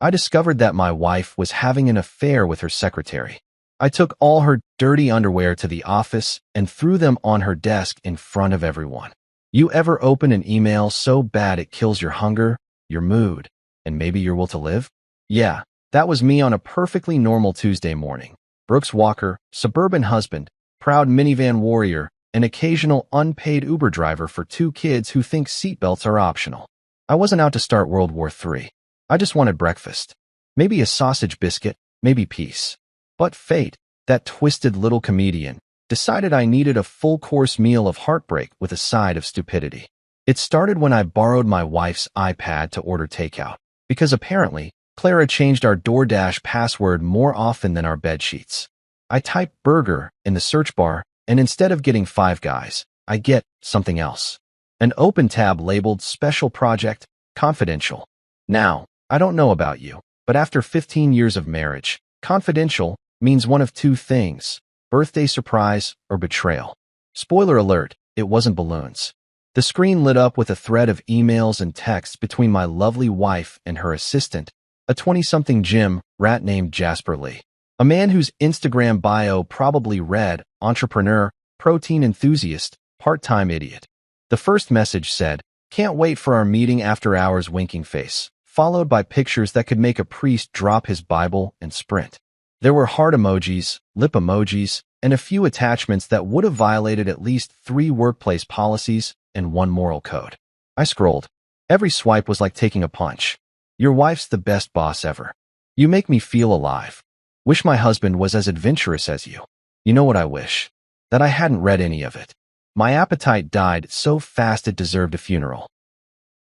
I discovered that my wife was having an affair with her secretary. I took all her dirty underwear to the office and threw them on her desk in front of everyone. You ever open an email so bad it kills your hunger, your mood, and maybe your will to live? Yeah, that was me on a perfectly normal Tuesday morning. Brooks Walker, suburban husband, proud minivan warrior, an occasional unpaid Uber driver for 2 kids who think seatbelts are optional. I wasn't out to start World War III. I just wanted breakfast. Maybe a sausage biscuit, maybe peace. But fate, that twisted little comedian, decided I needed a full-course meal of heartbreak with a side of stupidity. It started when I borrowed my wife's iPad to order takeout, because apparently, Clara changed our DoorDash password more often than our bedsheets. I type burger in the search bar, and instead of getting Five Guys, I get something else. An open tab labeled Special Project, Confidential. Now, I don't know about you, but after 15 years of marriage, confidential means one of 2 things: birthday surprise or betrayal. Spoiler alert, it wasn't balloons. The screen lit up with a thread of emails and texts between my lovely wife and her assistant, a 20-something gym rat named Jasper Lee. A man whose Instagram bio probably read entrepreneur, protein enthusiast, part-time idiot. The first message said, "Can't wait for our meeting after hours," winking face, followed by pictures that could make a priest drop his Bible and sprint. There were heart emojis, lip emojis, and a few attachments that would have violated at least 3 workplace policies and 1 moral code. I scrolled. Every swipe was like taking a punch. Your wife's the best boss ever. You make me feel alive. Wish my husband was as adventurous as you. You know what I wish? That I hadn't read any of it. My appetite died so fast it deserved a funeral.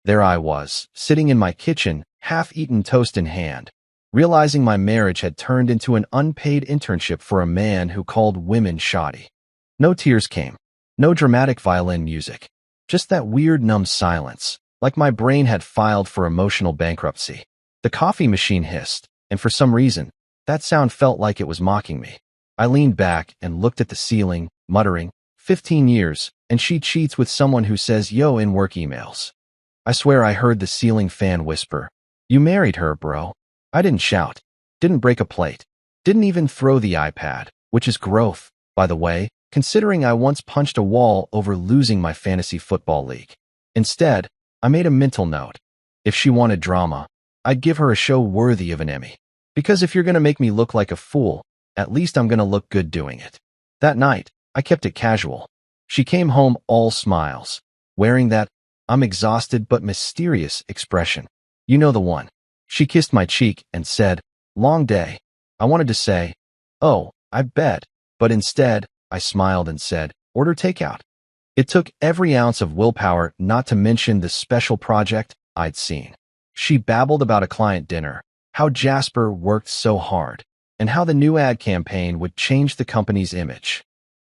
There I was, sitting in my kitchen, half-eaten toast in hand, realizing my marriage had turned into an unpaid internship for a man who called women shoddy. No tears came. No dramatic violin music. Just that weird numb silence, like my brain had filed for emotional bankruptcy. The coffee machine hissed, and for some reason, that sound felt like it was mocking me. I leaned back and looked at the ceiling, muttering, 15 years, and she cheats with someone who says yo in work emails. I swear I heard the ceiling fan whisper, "You married her, bro." I didn't shout, didn't break a plate, didn't even throw the iPad, which is growth, by the way, considering I once punched a wall over losing my fantasy football league. Instead, I made a mental note. If she wanted drama, I'd give her a show worthy of an Emmy. Because if you're gonna make me look like a fool, at least I'm gonna look good doing it. That night, I kept it casual. She came home all smiles, wearing that "I'm exhausted but mysterious" expression. You know the one. She kissed my cheek and said, "Long day." I wanted to say, "Oh, I bet," but instead, I smiled and said, "Order takeout." It took every ounce of willpower not to mention the special project I'd seen. She babbled about a client dinner, how Jasper worked so hard, and how the new ad campaign would change the company's image.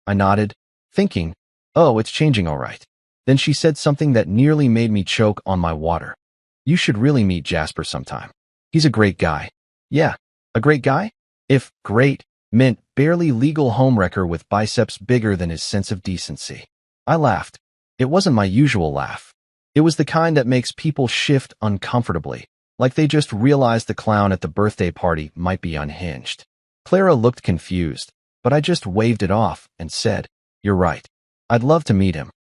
I nodded, thinking, oh, it's changing all right. Then she said something that nearly made me choke on my water. "You should really meet Jasper sometime. He's a great guy." Yeah, a great guy? If great meant barely legal homewrecker with biceps bigger than his sense of decency. I laughed. It wasn't my usual laugh. It was the kind that makes people shift uncomfortably, like they just realized the clown at the birthday party might be unhinged. Clara looked confused, but I just waved it off and said, "You're right. I'd love to meet him."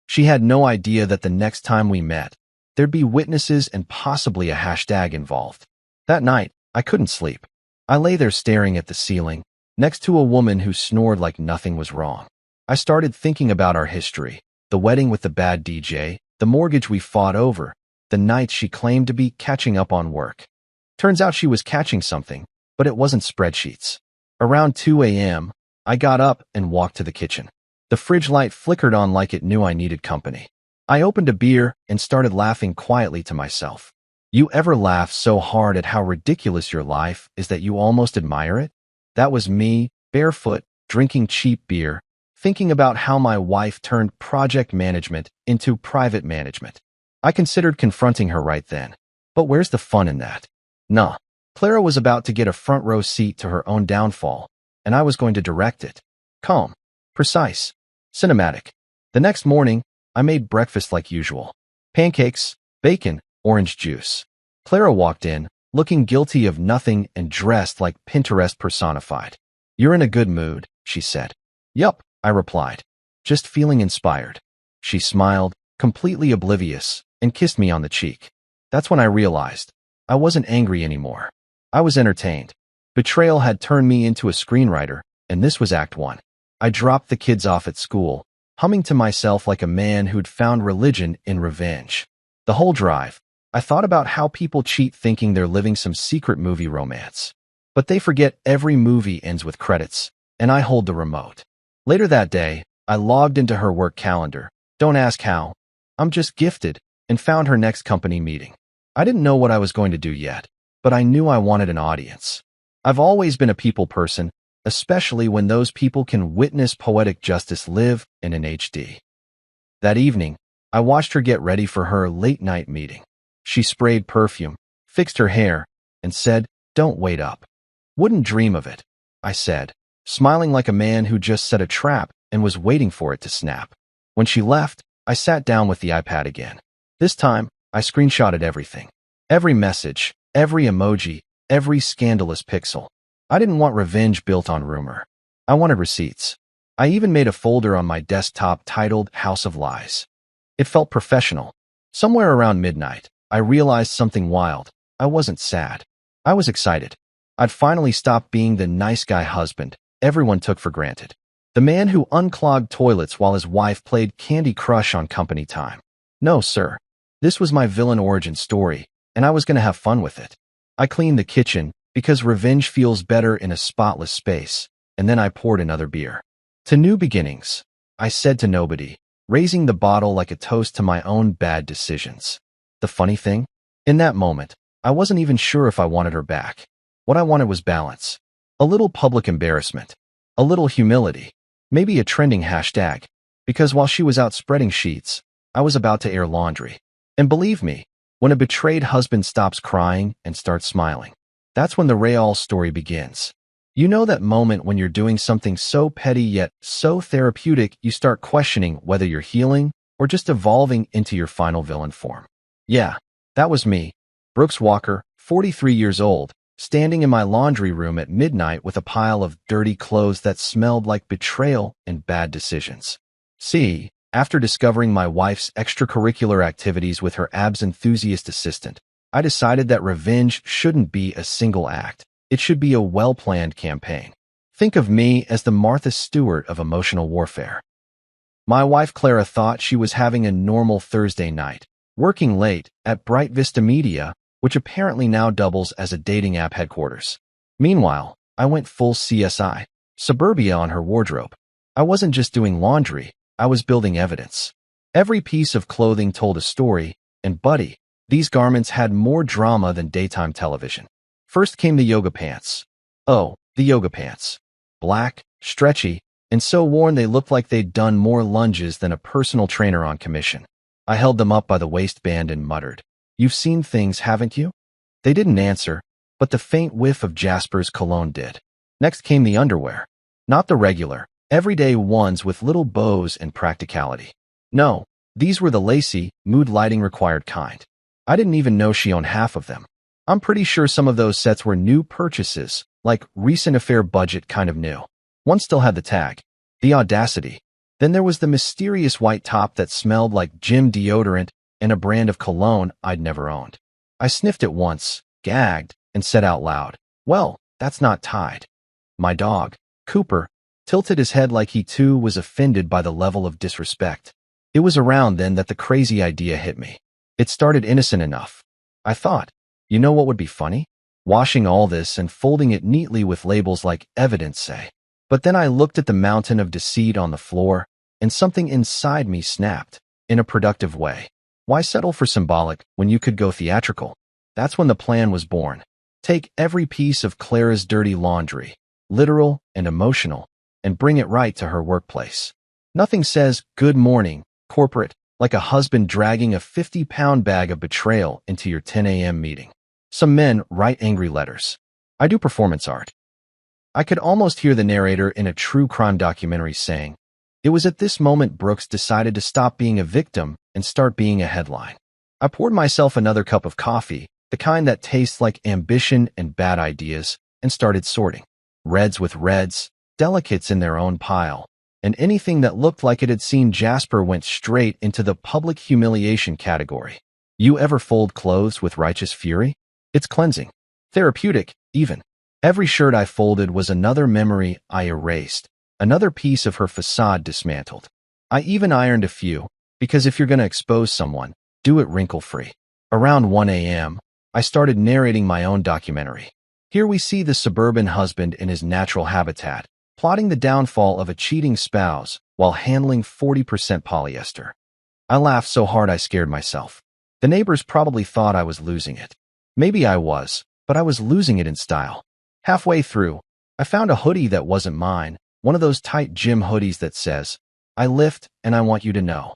She had no idea that the next time we met, there'd be witnesses and possibly a hashtag involved. That night, I couldn't sleep. I lay there staring at the ceiling, next to a woman who snored like nothing was wrong. I started thinking about our history, the wedding with the bad DJ, the mortgage we fought over, the nights she claimed to be catching up on work. Turns out she was catching something, but it wasn't spreadsheets. Around 2 a.m., I got up and walked to the kitchen. The fridge light flickered on like it knew I needed company. I opened a beer and started laughing quietly to myself. You ever laugh so hard at how ridiculous your life is that you almost admire it? That was me, barefoot, drinking cheap beer, thinking about how my wife turned project management into private management. I considered confronting her right then. But where's the fun in that? Nah. Clara was about to get a front row seat to her own downfall, and I was going to direct it. Calm, precise, cinematic. The next morning, I made breakfast like usual. Pancakes, bacon, orange juice. Clara walked in, looking guilty of nothing and dressed like Pinterest personified. "You're in a good mood," she said. "Yup," I replied, "just feeling inspired." She smiled, completely oblivious, and kissed me on the cheek. That's when I realized I wasn't angry anymore. I was entertained. Betrayal had turned me into a screenwriter, and this was Act 1. I dropped the kids off at school, humming to myself like a man who'd found religion in revenge. The whole drive, I thought about how people cheat thinking they're living some secret movie romance. But they forget every movie ends with credits, and I hold the remote. Later that day, I logged into her work calendar. Don't ask how. I'm just gifted, and found her next company meeting. I didn't know what I was going to do yet, but I knew I wanted an audience. I've always been a people person, especially when those people can witness poetic justice live in an HD. That evening, I watched her get ready for her late-night meeting. She sprayed perfume, fixed her hair, and said, "Don't wait up." "Wouldn't dream of it," I said, smiling like a man who just set a trap and was waiting for it to snap. When she left, I sat down with the iPad again. This time, I screenshotted everything. Every message, every emoji, every scandalous pixel. I didn't want revenge built on rumor. I wanted receipts. I even made a folder on my desktop titled House of Lies. It felt professional. Somewhere around midnight, I realized something wild. I wasn't sad. I was excited. I'd finally stopped being the nice guy husband everyone took for granted. The man who unclogged toilets while his wife played Candy Crush on company time. No, sir. This was my villain origin story, and I was going to have fun with it. I cleaned the kitchen, because revenge feels better in a spotless space, and then I poured another beer. To new beginnings, I said to nobody, raising the bottle like a toast to my own bad decisions. The funny thing? In that moment, I wasn't even sure if I wanted her back. What I wanted was balance. A little public embarrassment. A little humility. Maybe a trending hashtag. Because while she was out spreading sheets, I was about to air laundry. And believe me, when a betrayed husband stops crying and starts smiling, that's when the Raoul story begins. You know that moment when you're doing something so petty yet so therapeutic you start questioning whether you're healing or just evolving into your final villain form. Yeah, that was me, Brooks Walker, 43 years old, standing in my laundry room at midnight with a pile of dirty clothes that smelled like betrayal and bad decisions. See, after discovering my wife's extracurricular activities with her abs enthusiast assistant, I decided that revenge shouldn't be a single act. It should be a well-planned campaign. Think of me as the Martha Stewart of emotional warfare. My wife Clara thought she was having a normal Thursday night, working late at Bright Vista Media, which apparently now doubles as a dating app headquarters. Meanwhile, I went full CSI, Suburbia on her wardrobe. I wasn't just doing laundry, I was building evidence. Every piece of clothing told a story, and buddy, these garments had more drama than daytime television. First came the yoga pants. Oh, the yoga pants. Black, stretchy, and so worn they looked like they'd done more lunges than a personal trainer on commission. I held them up by the waistband and muttered, "You've seen things, haven't you?" They didn't answer, but the faint whiff of Jasper's cologne did. Next came the underwear. Not the regular, everyday ones with little bows and practicality. No, these were the lacy, mood lighting required kind. I didn't even know she owned half of them. I'm pretty sure some of those sets were new purchases, like recent affair budget kind of new. One still had the tag. The audacity. Then there was the mysterious white top that smelled like gym deodorant and a brand of cologne I'd never owned. I sniffed it once, gagged, and said out loud, "Well, that's not Tide." My dog, Cooper, tilted his head like he too was offended by the level of disrespect. It was around then that the crazy idea hit me. It started innocent enough. I thought, you know what would be funny? Washing all this and folding it neatly with labels like evidence say. But then I looked at the mountain of deceit on the floor, and something inside me snapped, in a productive way. Why settle for symbolic when you could go theatrical? That's when the plan was born. Take every piece of Clara's dirty laundry, literal and emotional, and bring it right to her workplace. Nothing says good morning, corporate, like a husband dragging a 50-pound bag of betrayal into your 10 a.m. meeting. Some men write angry letters. I do performance art. I could almost hear the narrator in a true crime documentary saying, "It was at this moment Brooks decided to stop being a victim and start being a headline." I poured myself another cup of coffee, the kind that tastes like ambition and bad ideas, and started sorting. Reds with reds, delicates in their own pile, and anything that looked like it had seen Jasper went straight into the public humiliation category. You ever fold clothes with righteous fury? It's cleansing. Therapeutic, even. Every shirt I folded was another memory I erased, another piece of her facade dismantled. I even ironed a few, because if you're going to expose someone, do it wrinkle-free. Around 1 a.m., I started narrating my own documentary. Here we see the suburban husband in his natural habitat, plotting the downfall of a cheating spouse while handling 40% polyester. I laughed so hard I scared myself. The neighbors probably thought I was losing it. Maybe I was, but I was losing it in style. Halfway through, I found a hoodie that wasn't mine, one of those tight gym hoodies that says, "I lift and I want you to know."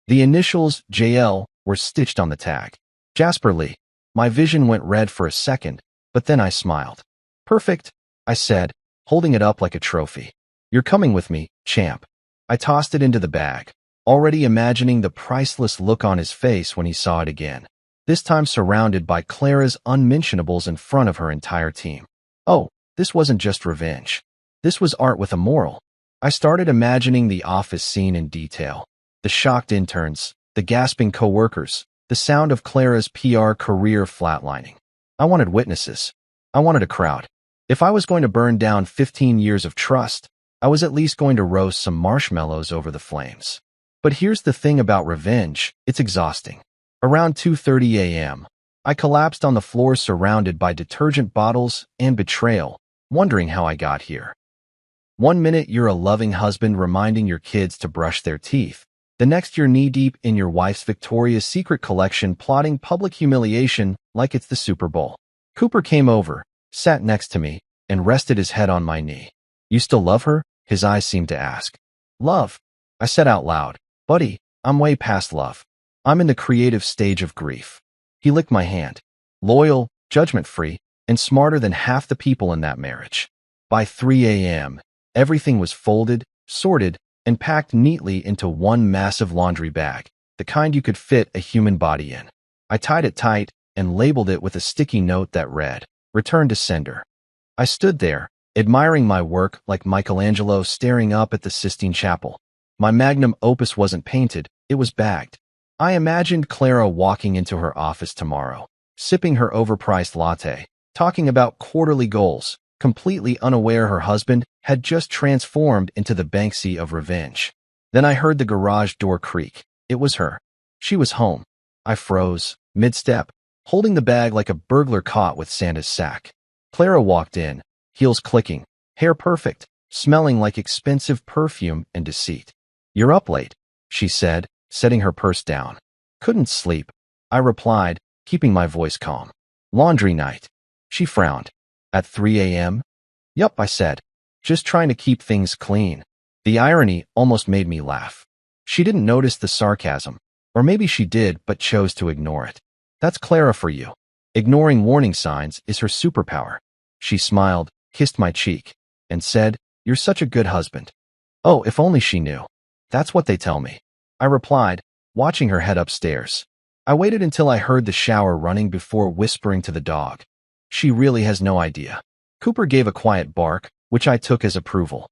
The initials JL were stitched on the tag. Jasper Lee. My vision went red for a second, but then I smiled. "Perfect," I said, holding it up like a trophy. "You're coming with me, champ." I tossed it into the bag, already imagining the priceless look on his face when he saw it again, this time surrounded by Clara's unmentionables in front of her entire team. Oh, this wasn't just revenge. This was art with a moral. I started imagining the office scene in detail. The shocked interns, the gasping coworkers, the sound of Clara's PR career flatlining. I wanted witnesses. I wanted a crowd. If I was going to burn down 15 years of trust, I was at least going to roast some marshmallows over the flames. But here's the thing about revenge, it's exhausting. Around 2:30 a.m., I collapsed on the floor surrounded by detergent bottles and betrayal, wondering how I got here. One minute you're a loving husband reminding your kids to brush their teeth. The next you're knee-deep in your wife's Victoria's Secret collection plotting public humiliation like it's the Super Bowl. Cooper came over, sat next to me, and rested his head on my knee. "You still love her?" his eyes seemed to ask. "Love?" I said out loud. "Buddy, I'm way past love. I'm in the creative stage of grief." He licked my hand. Loyal, judgment-free, and smarter than half the people in that marriage. By 3 a.m., everything was folded, sorted, and packed neatly into one massive laundry bag, the kind you could fit a human body in. I tied it tight and labeled it with a sticky note that read, "Return to sender." I stood there, admiring my work like Michelangelo staring up at the Sistine Chapel. My magnum opus wasn't painted, it was bagged. I imagined Clara walking into her office tomorrow, sipping her overpriced latte, talking about quarterly goals, completely unaware her husband had just transformed into the Banksy of revenge. Then I heard the garage door creak. It was her. She was home. I froze, mid-step, holding the bag like a burglar caught with Santa's sack. Clara walked in, heels clicking, hair perfect, smelling like expensive perfume and deceit. "You're up late," she said, setting her purse down. "Couldn't sleep," I replied, keeping my voice calm. "Laundry night." She frowned. "At 3 a.m.? "Yup," I said, "just trying to keep things clean." The irony almost made me laugh. She didn't notice the sarcasm, or maybe she did but chose to ignore it. That's Clara for you. Ignoring warning signs is her superpower. She smiled, kissed my cheek, and said, "You're such a good husband." Oh, if only she knew. That's what they tell me. I replied, watching her head upstairs. I waited until I heard the shower running before whispering to the dog. She really has no idea. Cooper gave a quiet bark, which I took as approval.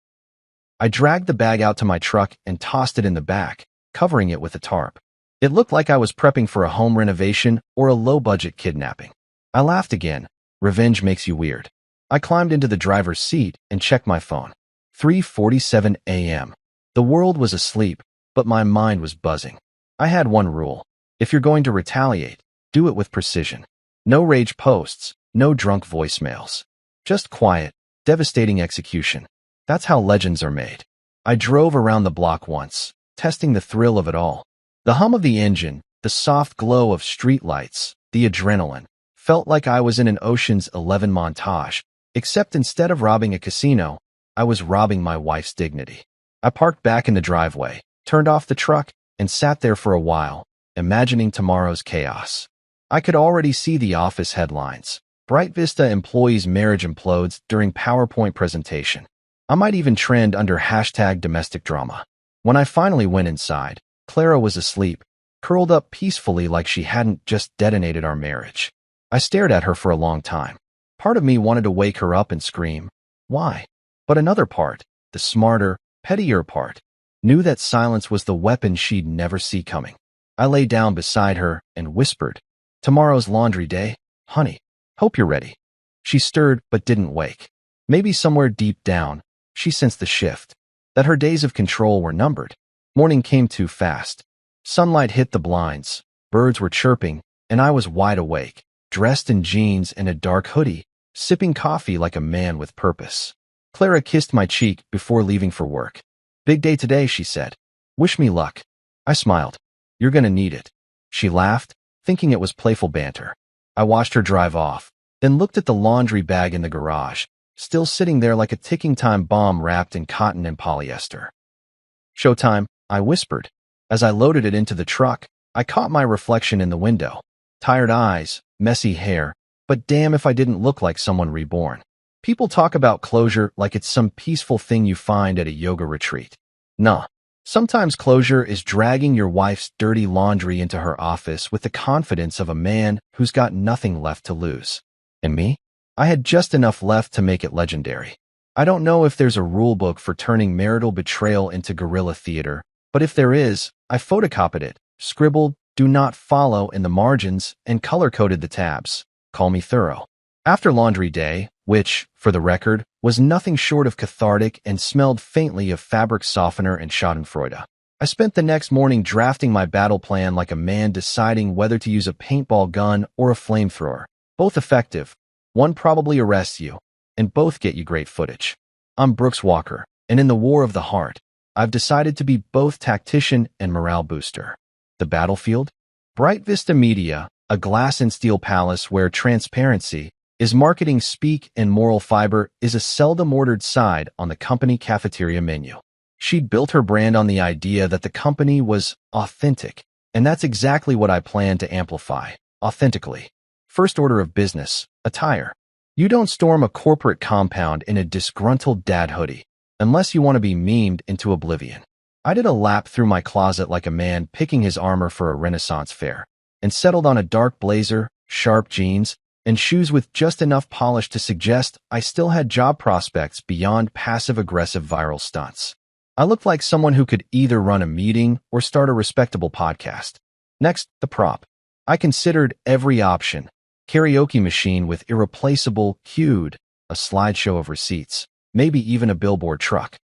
I dragged the bag out to my truck and tossed it in the back, covering it with a tarp. It looked like I was prepping for a home renovation or a low-budget kidnapping. I laughed again. Revenge makes you weird. I climbed into the driver's seat and checked my phone. 3:47 a.m. The world was asleep, but my mind was buzzing. I had one rule. If you're going to retaliate, do it with precision. No rage posts, no drunk voicemails. Just quiet, devastating execution. That's how legends are made. I drove around the block once, testing the thrill of it all. The hum of the engine, the soft glow of streetlights, the adrenaline, felt like I was in an Ocean's 11 montage, except instead of robbing a casino, I was robbing my wife's dignity. I parked back in the driveway, turned off the truck, and sat there for a while, imagining tomorrow's chaos. I could already see the office headlines. Bright Vista employees' marriage implodes during PowerPoint presentation. I might even trend under #domestic drama. When I finally went inside, Clara was asleep, curled up peacefully like she hadn't just detonated our marriage. I stared at her for a long time. Part of me wanted to wake her up and scream, "Why?" But another part, the smarter, pettier part, knew that silence was the weapon she'd never see coming. I lay down beside her and whispered, "Tomorrow's laundry day, honey. Hope you're ready." She stirred but didn't wake. Maybe somewhere deep down, she sensed the shift, that her days of control were numbered. Morning came too fast. Sunlight hit the blinds, birds were chirping, and I was wide awake, dressed in jeans and a dark hoodie, sipping coffee like a man with purpose. Clara kissed my cheek before leaving for work. "Big day today," she said. "Wish me luck." I smiled. "You're gonna need it." She laughed, thinking it was playful banter. I watched her drive off, then looked at the laundry bag in the garage, still sitting there like a ticking time bomb wrapped in cotton and polyester. "Showtime," I whispered. As I loaded it into the truck, I caught my reflection in the window. Tired eyes, messy hair, but damn if I didn't look like someone reborn. People talk about closure like it's some peaceful thing you find at a yoga retreat. Nah. Sometimes closure is dragging your wife's dirty laundry into her office with the confidence of a man who's got nothing left to lose. And me? I had just enough left to make it legendary. I don't know if there's a rule book for turning marital betrayal into guerrilla theater, but if there is, I photocopied it, scribbled "do not follow" in the margins, and color-coded the tabs. Call me thorough. After laundry day, which, for the record, was nothing short of cathartic and smelled faintly of fabric softener and schadenfreude, I spent the next morning drafting my battle plan like a man deciding whether to use a paintball gun or a flamethrower. Both effective. One probably arrests you, and both get you great footage. I'm Brooks Walker, and in the war of the heart, I've decided to be both tactician and morale booster. The battlefield? Bright Vista Media, a glass and steel palace where transparency is marketing speak and moral fiber is a seldom ordered side on the company cafeteria menu. She'd built her brand on the idea that the company was authentic, and that's exactly what I plan to amplify, authentically. First order of business, attire. You don't storm a corporate compound in a disgruntled dad hoodie, unless you want to be memed into oblivion. I did a lap through my closet like a man picking his armor for a Renaissance fair, and settled on a dark blazer, sharp jeans, and shoes with just enough polish to suggest I still had job prospects beyond passive-aggressive viral stunts. I looked like someone who could either run a meeting or start a respectable podcast. Next, the prop. I considered every option. Karaoke machine with irreplaceable cued, a slideshow of receipts, maybe even a billboard truck.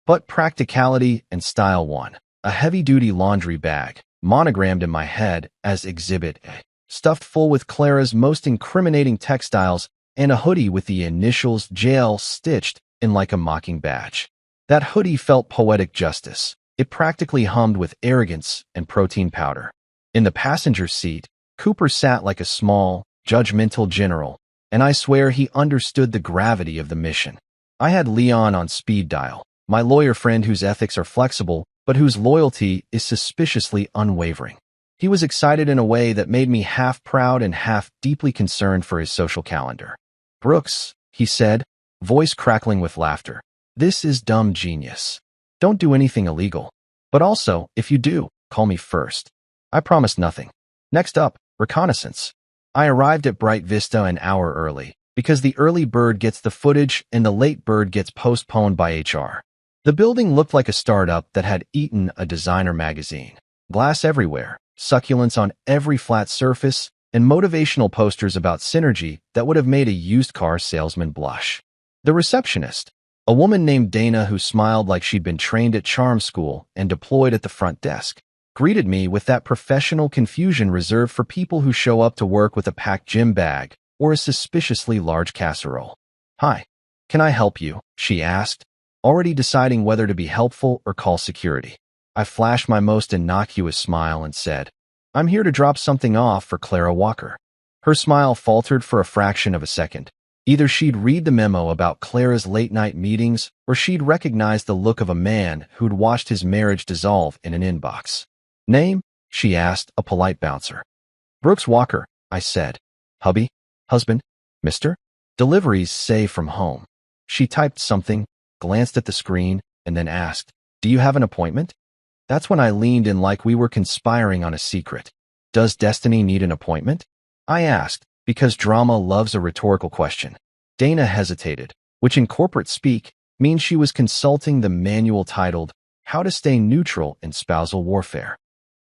But practicality and style won. A heavy-duty laundry bag, monogrammed in my head as Exhibit A, stuffed full with Clara's most incriminating textiles, and a hoodie with the initials JL stitched in like a mocking badge. That hoodie felt poetic justice. It practically hummed with arrogance and protein powder. In the passenger seat, Cooper sat like a small, judgmental general, and I swear he understood the gravity of the mission. I had Leon on speed dial, my lawyer friend whose ethics are flexible, but whose loyalty is suspiciously unwavering. He was excited in a way that made me half proud and half deeply concerned for his social calendar. "Brooks," he said, voice crackling with laughter, "this is dumb genius. Don't do anything illegal. But also, if you do, call me first. I promise nothing." Next up, reconnaissance. I arrived at Bright Vista an hour early, because the early bird gets the footage and the late bird gets postponed by HR. The building looked like a startup that had eaten a designer magazine. Glass everywhere, succulents on every flat surface, and motivational posters about synergy that would have made a used car salesman blush. The receptionist, a woman named Dana who smiled like she'd been trained at charm school and deployed at the front desk, greeted me with that professional confusion reserved for people who show up to work with a packed gym bag or a suspiciously large casserole. "Hi, can I help you?" she asked, already deciding whether to be helpful or call security. I flashed my most innocuous smile and said, "I'm here to drop something off for Clara Walker." Her smile faltered for a fraction of a second. Either she'd read the memo about Clara's late-night meetings, or she'd recognize the look of a man who'd watched his marriage dissolve in an inbox. "Name?" she asked, a polite bouncer. "Brooks Walker," I said. "Hubby? Husband? Mister?" "Deliveries say from home." She typed something, glanced at the screen, and then asked, "Do you have an appointment?" That's when I leaned in like we were conspiring on a secret. "Does Destiny need an appointment?" I asked, Because drama loves a rhetorical question. Dana hesitated, which in corporate speak means she was consulting the manual titled, How to Stay Neutral in Spousal Warfare.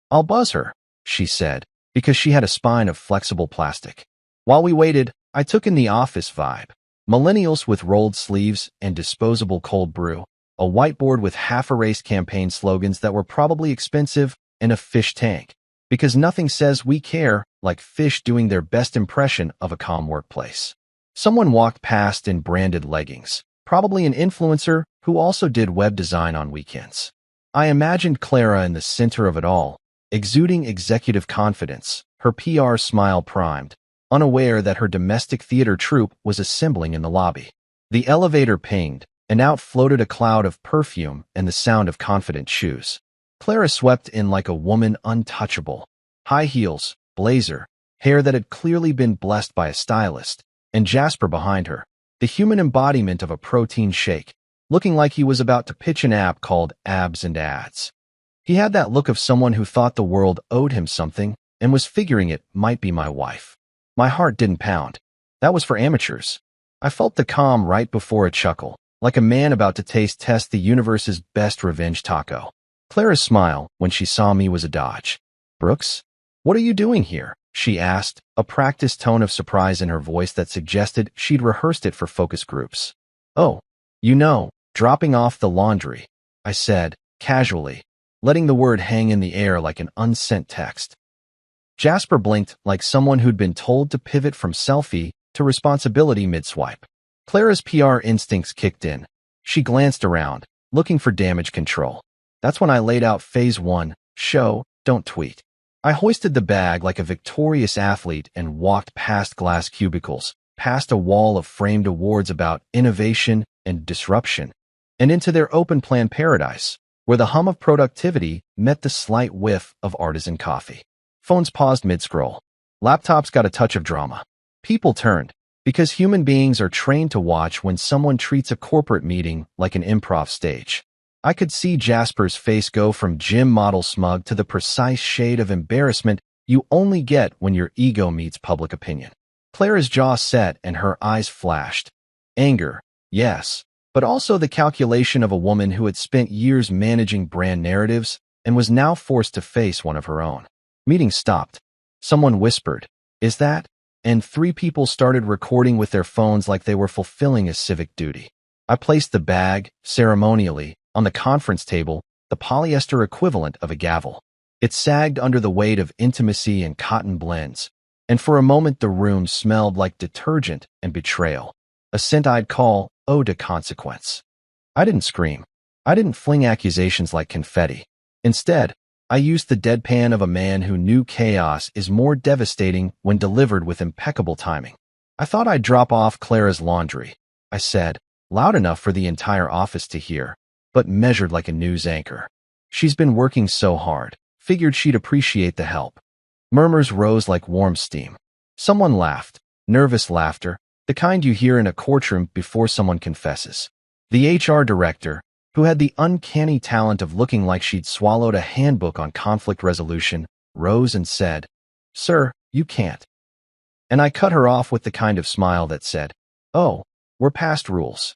I'll buzz her, she said, because she had a spine of flexible plastic. While we waited, I took in the office vibe. Millennials with rolled sleeves and disposable cold brew, a whiteboard with half-erased campaign slogans that were probably expensive, and a fish tank. Because nothing says we care like fish doing their best impression of a calm workplace. Someone walked past in branded leggings, probably an influencer who also did web design on weekends. I imagined Clara in the center of it all, exuding executive confidence, her PR smile primed, unaware that her domestic theater troupe was assembling in the lobby. The elevator pinged, and out floated a cloud of perfume and the sound of confident shoes. Clara swept in like a woman untouchable. High heels, blazer, hair that had clearly been blessed by a stylist, and Jasper behind her, the human embodiment of a protein shake, looking like he was about to pitch an app called Abs and Ads. He had that look of someone who thought the world owed him something and was figuring it might be my wife. My heart didn't pound. That was for amateurs. I felt the calm right before a chuckle, like a man about to test the universe's best revenge taco. Clara's smile, when she saw me, was a dodge. Brooks? What are you doing here? She asked, a practiced tone of surprise in her voice that suggested she'd rehearsed it for focus groups. Oh, dropping off the laundry, I said, casually, letting the word hang in the air like an unsent text. Jasper blinked like someone who'd been told to pivot from selfie to responsibility mid-swipe. Clara's PR instincts kicked in. She glanced around, looking for damage control. That's when I laid out phase 1, show, don't tweet. I hoisted the bag like a victorious athlete and walked past glass cubicles, past a wall of framed awards about innovation and disruption, and into their open-plan paradise, where the hum of productivity met the slight whiff of artisan coffee. Phones paused mid-scroll. Laptops got a touch of drama. People turned, because human beings are trained to watch when someone treats a corporate meeting like an improv stage. I could see Jasper's face go from gym model smug to the precise shade of embarrassment you only get when your ego meets public opinion. Clara's jaw set and her eyes flashed. Anger, yes, but also the calculation of a woman who had spent years managing brand narratives and was now forced to face one of her own. Meeting stopped. Someone whispered, "Is that?" And 3 people started recording with their phones like they were fulfilling a civic duty. I placed the bag, ceremonially, on the conference table, the polyester equivalent of a gavel. It sagged under the weight of intimacy and cotton blends, and for a moment the room smelled like detergent and betrayal, a scent I'd call eau de consequence. I didn't scream. I didn't fling accusations like confetti. Instead, I used the deadpan of a man who knew chaos is more devastating when delivered with impeccable timing. I thought I'd drop off Clara's laundry, I said, loud enough for the entire office to hear, but measured like a news anchor. She's been working so hard. Figured she'd appreciate the help. Murmurs rose like warm steam. Someone laughed, nervous laughter, the kind you hear in a courtroom before someone confesses. The HR director, who had the uncanny talent of looking like she'd swallowed a handbook on conflict resolution, rose and said, "Sir, you can't." And I cut her off with the kind of smile that said, "Oh, we're past rules."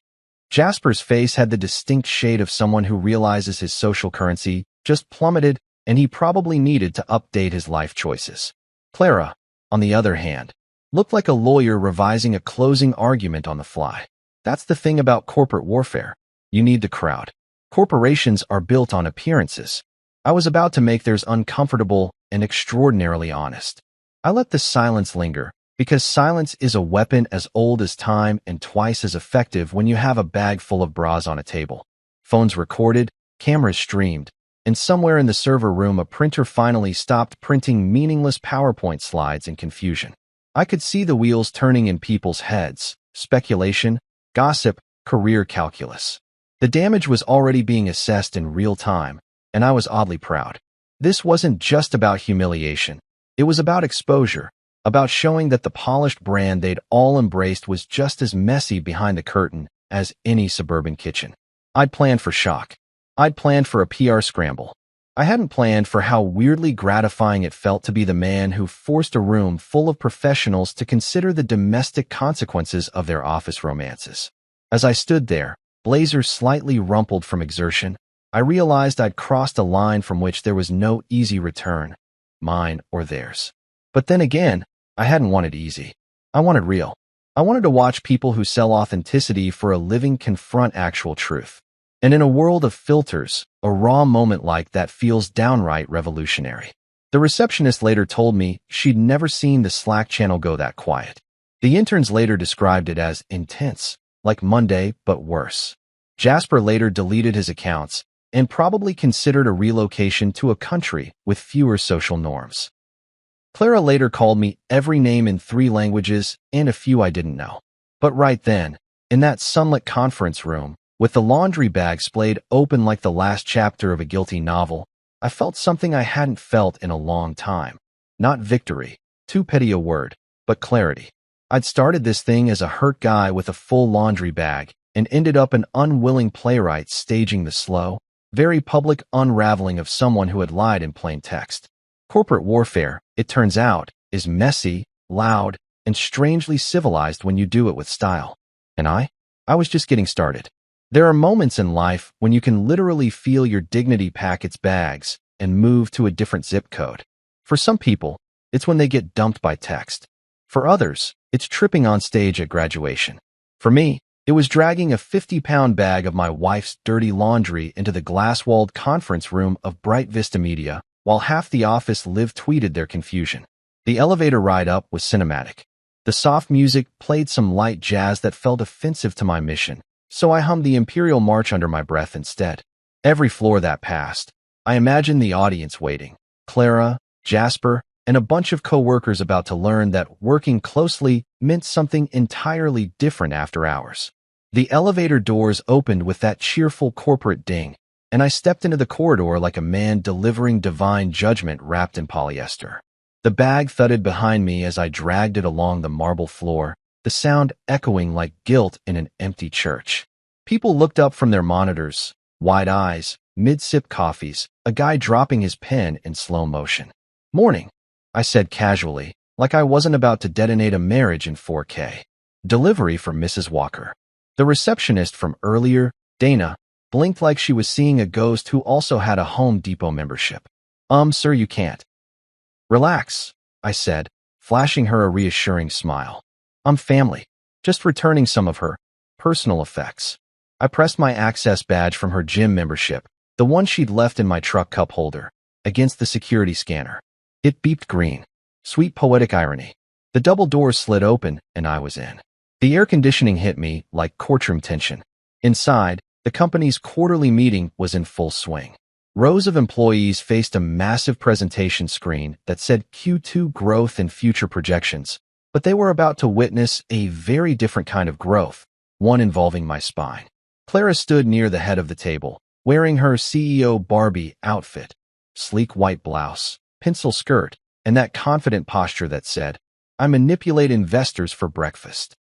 Jasper's face had the distinct shade of someone who realizes his social currency just plummeted and he probably needed to update his life choices. Clara, on the other hand, looked like a lawyer revising a closing argument on the fly. That's the thing about corporate warfare. You need the crowd. Corporations are built on appearances. I was about to make theirs uncomfortable and extraordinarily honest. I let the silence linger, because silence is a weapon as old as time and twice as effective when you have a bag full of bras on a table. Phones recorded, cameras streamed, and somewhere in the server room a printer finally stopped printing meaningless PowerPoint slides in confusion. I could see the wheels turning in people's heads, speculation, gossip, career calculus. The damage was already being assessed in real time, and I was oddly proud. This wasn't just about humiliation. It was about exposure, about showing that the polished brand they'd all embraced was just as messy behind the curtain as any suburban kitchen. I'd planned for shock. I'd planned for a PR scramble. I hadn't planned for how weirdly gratifying it felt to be the man who forced a room full of professionals to consider the domestic consequences of their office romances. As I stood there, blazer slightly rumpled from exertion, I realized I'd crossed a line from which there was no easy return, mine or theirs. But then again, I hadn't wanted easy. I wanted real. I wanted to watch people who sell authenticity for a living confront actual truth. And in a world of filters, a raw moment like that feels downright revolutionary. The receptionist later told me she'd never seen the Slack channel go that quiet. The interns later described it as intense, like Monday, but worse. Jasper later deleted his accounts and probably considered a relocation to a country with fewer social norms. Clara later called me every name in 3 languages and a few I didn't know. But right then, in that sunlit conference room, with the laundry bag splayed open like the last chapter of a guilty novel, I felt something I hadn't felt in a long time. Not victory, too petty a word, but clarity. I'd started this thing as a hurt guy with a full laundry bag and ended up an unwilling playwright staging the slow, very public unraveling of someone who had lied in plain text. Corporate warfare, it turns out, is messy, loud, and strangely civilized when you do it with style. And I was just getting started. There are moments in life when you can literally feel your dignity pack its bags and move to a different zip code. For some people, it's when they get dumped by text. For others, it's tripping on stage at graduation. For me, it was dragging a 50-pound bag of my wife's dirty laundry into the glass-walled conference room of Bright Vista Media, while half the office live-tweeted their confusion. The elevator ride up was cinematic. The soft music played some light jazz that felt offensive to my mission, so I hummed the Imperial March under my breath instead. Every floor that passed, I imagined the audience waiting. Clara, Jasper, and a bunch of co-workers about to learn that working closely meant something entirely different after hours. The elevator doors opened with that cheerful corporate ding, and I stepped into the corridor like a man delivering divine judgment wrapped in polyester. The bag thudded behind me as I dragged it along the marble floor, the sound echoing like guilt in an empty church. People looked up from their monitors, wide eyes, mid-sip coffees, a guy dropping his pen in slow motion. "Morning," I said casually, like I wasn't about to detonate a marriage in 4K. "Delivery for Mrs. Walker." The receptionist from earlier, Dana, blinked like she was seeing a ghost who also had a Home Depot membership. Sir, you can't." "Relax," I said, flashing her a reassuring smile. "I'm family, just returning some of her personal effects." I pressed my access badge from her gym membership, the one she'd left in my truck cup holder, against the security scanner. It beeped green. Sweet poetic irony. The double doors slid open, and I was in. The air conditioning hit me like courtroom tension. Inside, the company's quarterly meeting was in full swing. Rows of employees faced a massive presentation screen that said Q2 growth and future projections, but they were about to witness a very different kind of growth, one involving my spine. Clara stood near the head of the table, wearing her CEO Barbie outfit, sleek white blouse, pencil skirt, and that confident posture that said, "I manipulate investors for breakfast."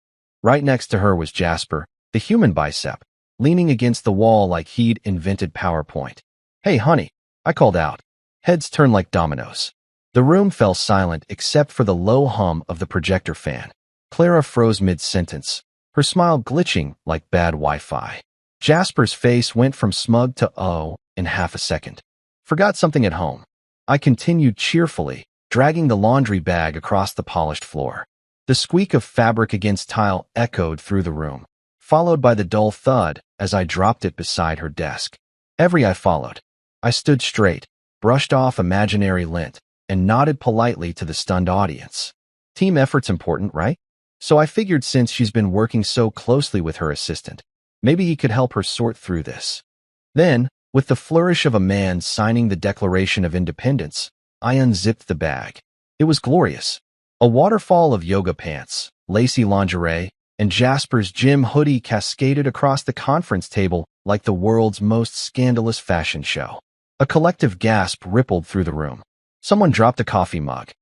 Right next to her was Jasper, the human bicep, leaning against the wall like he'd invented PowerPoint. "Hey, honey," I called out. Heads turned like dominoes. The room fell silent except for the low hum of the projector fan. Clara froze mid-sentence, her smile glitching like bad Wi-Fi. Jasper's face went from smug to oh in half a second. "Forgot something at home." I continued cheerfully, dragging the laundry bag across the polished floor. The squeak of fabric against tile echoed through the room, followed by the dull thud as I dropped it beside her desk. I followed. I stood straight, brushed off imaginary lint, and nodded politely to the stunned audience. Team effort's important, right? So I figured since she's been working so closely with her assistant, maybe he could help her sort through this. Then, with the flourish of a man signing the Declaration of Independence, I unzipped the bag. It was glorious. A waterfall of yoga pants, lacy lingerie, and Jasper's gym hoodie cascaded across the conference table like the world's most scandalous fashion show. A collective gasp rippled through the room. Someone dropped a coffee mug.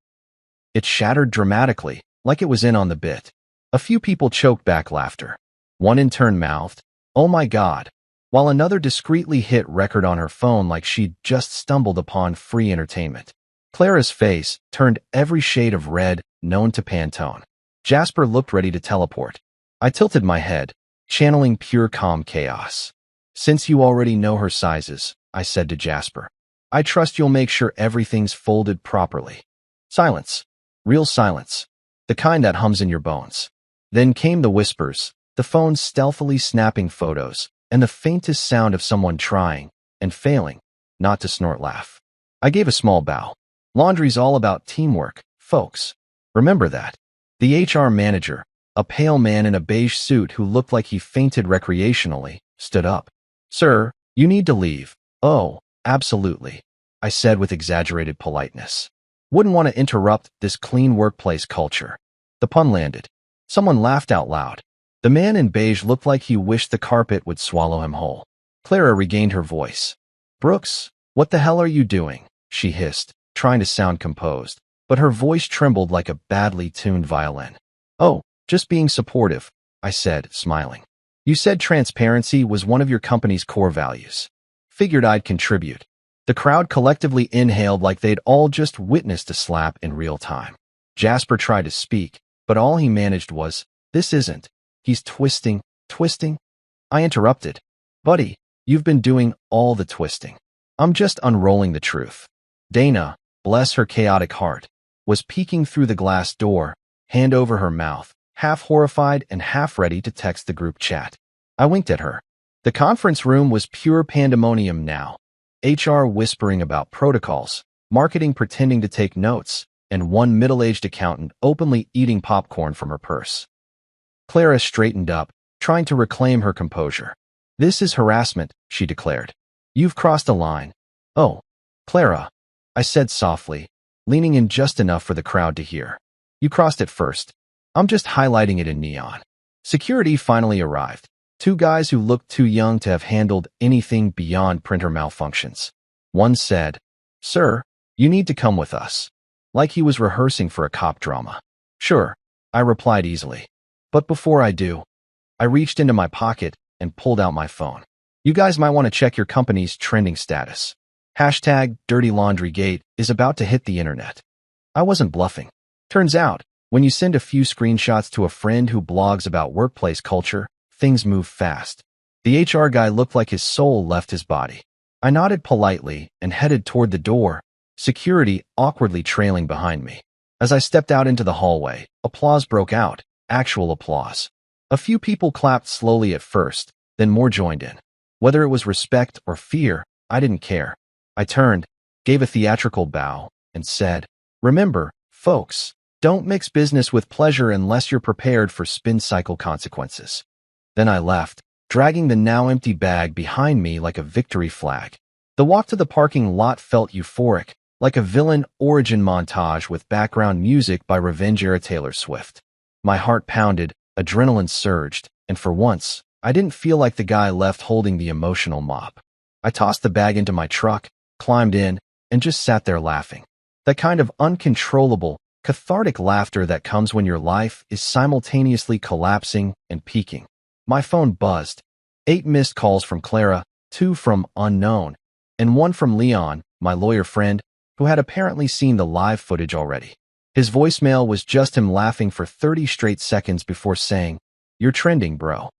It shattered dramatically, like it was in on the bit. A few people choked back laughter. One intern mouthed, "Oh my God," while another discreetly hit record on her phone like she'd just stumbled upon free entertainment. Clara's face turned every shade of red known to Pantone. Jasper looked ready to teleport. I tilted my head, channeling pure calm chaos. Since you already know her sizes, I said to Jasper, I trust you'll make sure everything's folded properly. Silence. Real silence. The kind that hums in your bones. Then came the whispers, the phone stealthily snapping photos, and the faintest sound of someone trying, and failing, not to snort laugh. I gave a small bow. Laundry's all about teamwork, folks. Remember that. The HR manager, a pale man in a beige suit who looked like he fainted recreationally, stood up. Sir, you need to leave. Oh, absolutely, I said with exaggerated politeness. Wouldn't want to interrupt this clean workplace culture. The pun landed. Someone laughed out loud. The man in beige looked like he wished the carpet would swallow him whole. Clara regained her voice. Brooks, what the hell are you doing? She hissed, trying to sound composed, but her voice trembled like a badly tuned violin. Oh, just being supportive, I said, smiling. You said transparency was one of your company's core values. Figured I'd contribute. The crowd collectively inhaled like they'd all just witnessed a slap in real time. Jasper tried to speak, but all he managed was, this isn't. He's twisting. I interrupted. Buddy, you've been doing all the twisting. I'm just unrolling the truth. Dana, bless her chaotic heart, was peeking through the glass door, hand over her mouth, half horrified and half ready to text the group chat. I winked at her. The conference room was pure pandemonium now. HR whispering about protocols, marketing pretending to take notes, and one middle-aged accountant openly eating popcorn from her purse. Clara straightened up, trying to reclaim her composure. This is harassment, she declared. You've crossed a line. Oh, Clara, I said softly, leaning in just enough for the crowd to hear. You crossed it first. I'm just highlighting it in neon. Security finally arrived. Two guys who looked too young to have handled anything beyond printer malfunctions. One said, Sir, you need to come with us. Like he was rehearsing for a cop drama. Sure, I replied easily. But before I do, I reached into my pocket and pulled out my phone. You guys might want to check your company's trending status. #DirtyLaundryGate is about to hit the internet. I wasn't bluffing. Turns out, when you send a few screenshots to a friend who blogs about workplace culture, things move fast. The HR guy looked like his soul left his body. I nodded politely and headed toward the door, security awkwardly trailing behind me. As I stepped out into the hallway, applause broke out, actual applause. A few people clapped slowly at first, then more joined in. Whether it was respect or fear, I didn't care. I turned, gave a theatrical bow, and said, Remember, folks, don't mix business with pleasure unless you're prepared for spin cycle consequences. Then I left, dragging the now empty bag behind me like a victory flag. The walk to the parking lot felt euphoric, like a villain origin montage with background music by Revenge-era Taylor Swift. My heart pounded, adrenaline surged, and for once, I didn't feel like the guy left holding the emotional mop. I tossed the bag into my truck, climbed in, and just sat there laughing. That kind of uncontrollable, cathartic laughter that comes when your life is simultaneously collapsing and peaking. My phone buzzed. 8 missed calls from Clara, 2 from unknown, and 1 from Leon, my lawyer friend, who had apparently seen the live footage already. His voicemail was just him laughing for 30 straight seconds before saying, You're trending, bro.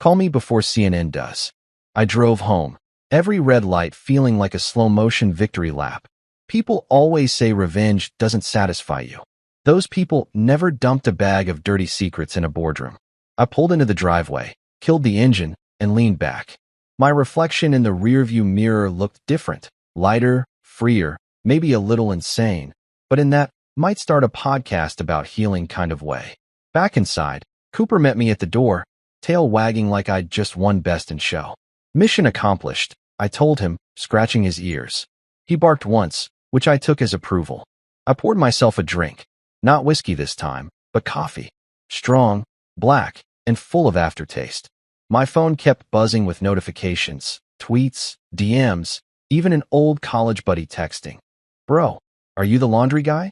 Call me before CNN does. I drove home, every red light feeling like a slow-motion victory lap. People always say revenge doesn't satisfy you. Those people never dumped a bag of dirty secrets in a boardroom. I pulled into the driveway, killed the engine, and leaned back. My reflection in the rearview mirror looked different, lighter, freer, maybe a little insane, but in that might start a podcast about healing kind of way. Back inside, Cooper met me at the door, tail wagging like I'd just won Best in Show. Mission accomplished, I told him, scratching his ears. He barked once, which I took as approval. I poured myself a drink, not whiskey this time, but coffee. Strong, black, and full of aftertaste. My phone kept buzzing with notifications, tweets, DMs, even an old college buddy texting. Bro, are you the laundry guy?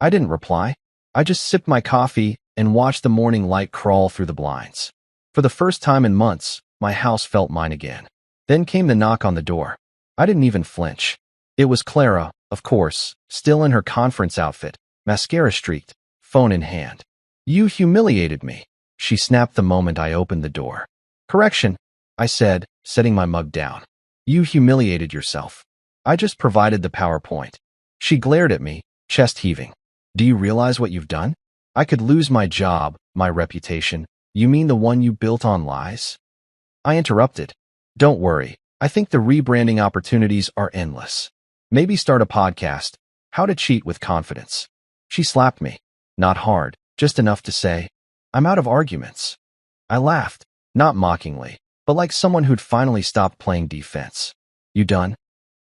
I didn't reply. I just sipped my coffee and watched the morning light crawl through the blinds. For the first time in months, my house felt mine again. Then came the knock on the door. I didn't even flinch. It was Clara, of course, still in her conference outfit, mascara streaked, phone in hand. "You humiliated me," she snapped the moment I opened the door. "Correction," I said, setting my mug down. "You humiliated yourself. I just provided the PowerPoint." She glared at me, chest heaving. "Do you realize what you've done? I could lose my job, my reputation. You mean the one you built on lies?" I interrupted. "Don't worry. I think the rebranding opportunities are endless. Maybe start a podcast, How to Cheat with Confidence." She slapped me. Not hard, just enough to say, "I'm out of arguments." I laughed, not mockingly, but like someone who'd finally stopped playing defense. "You done?"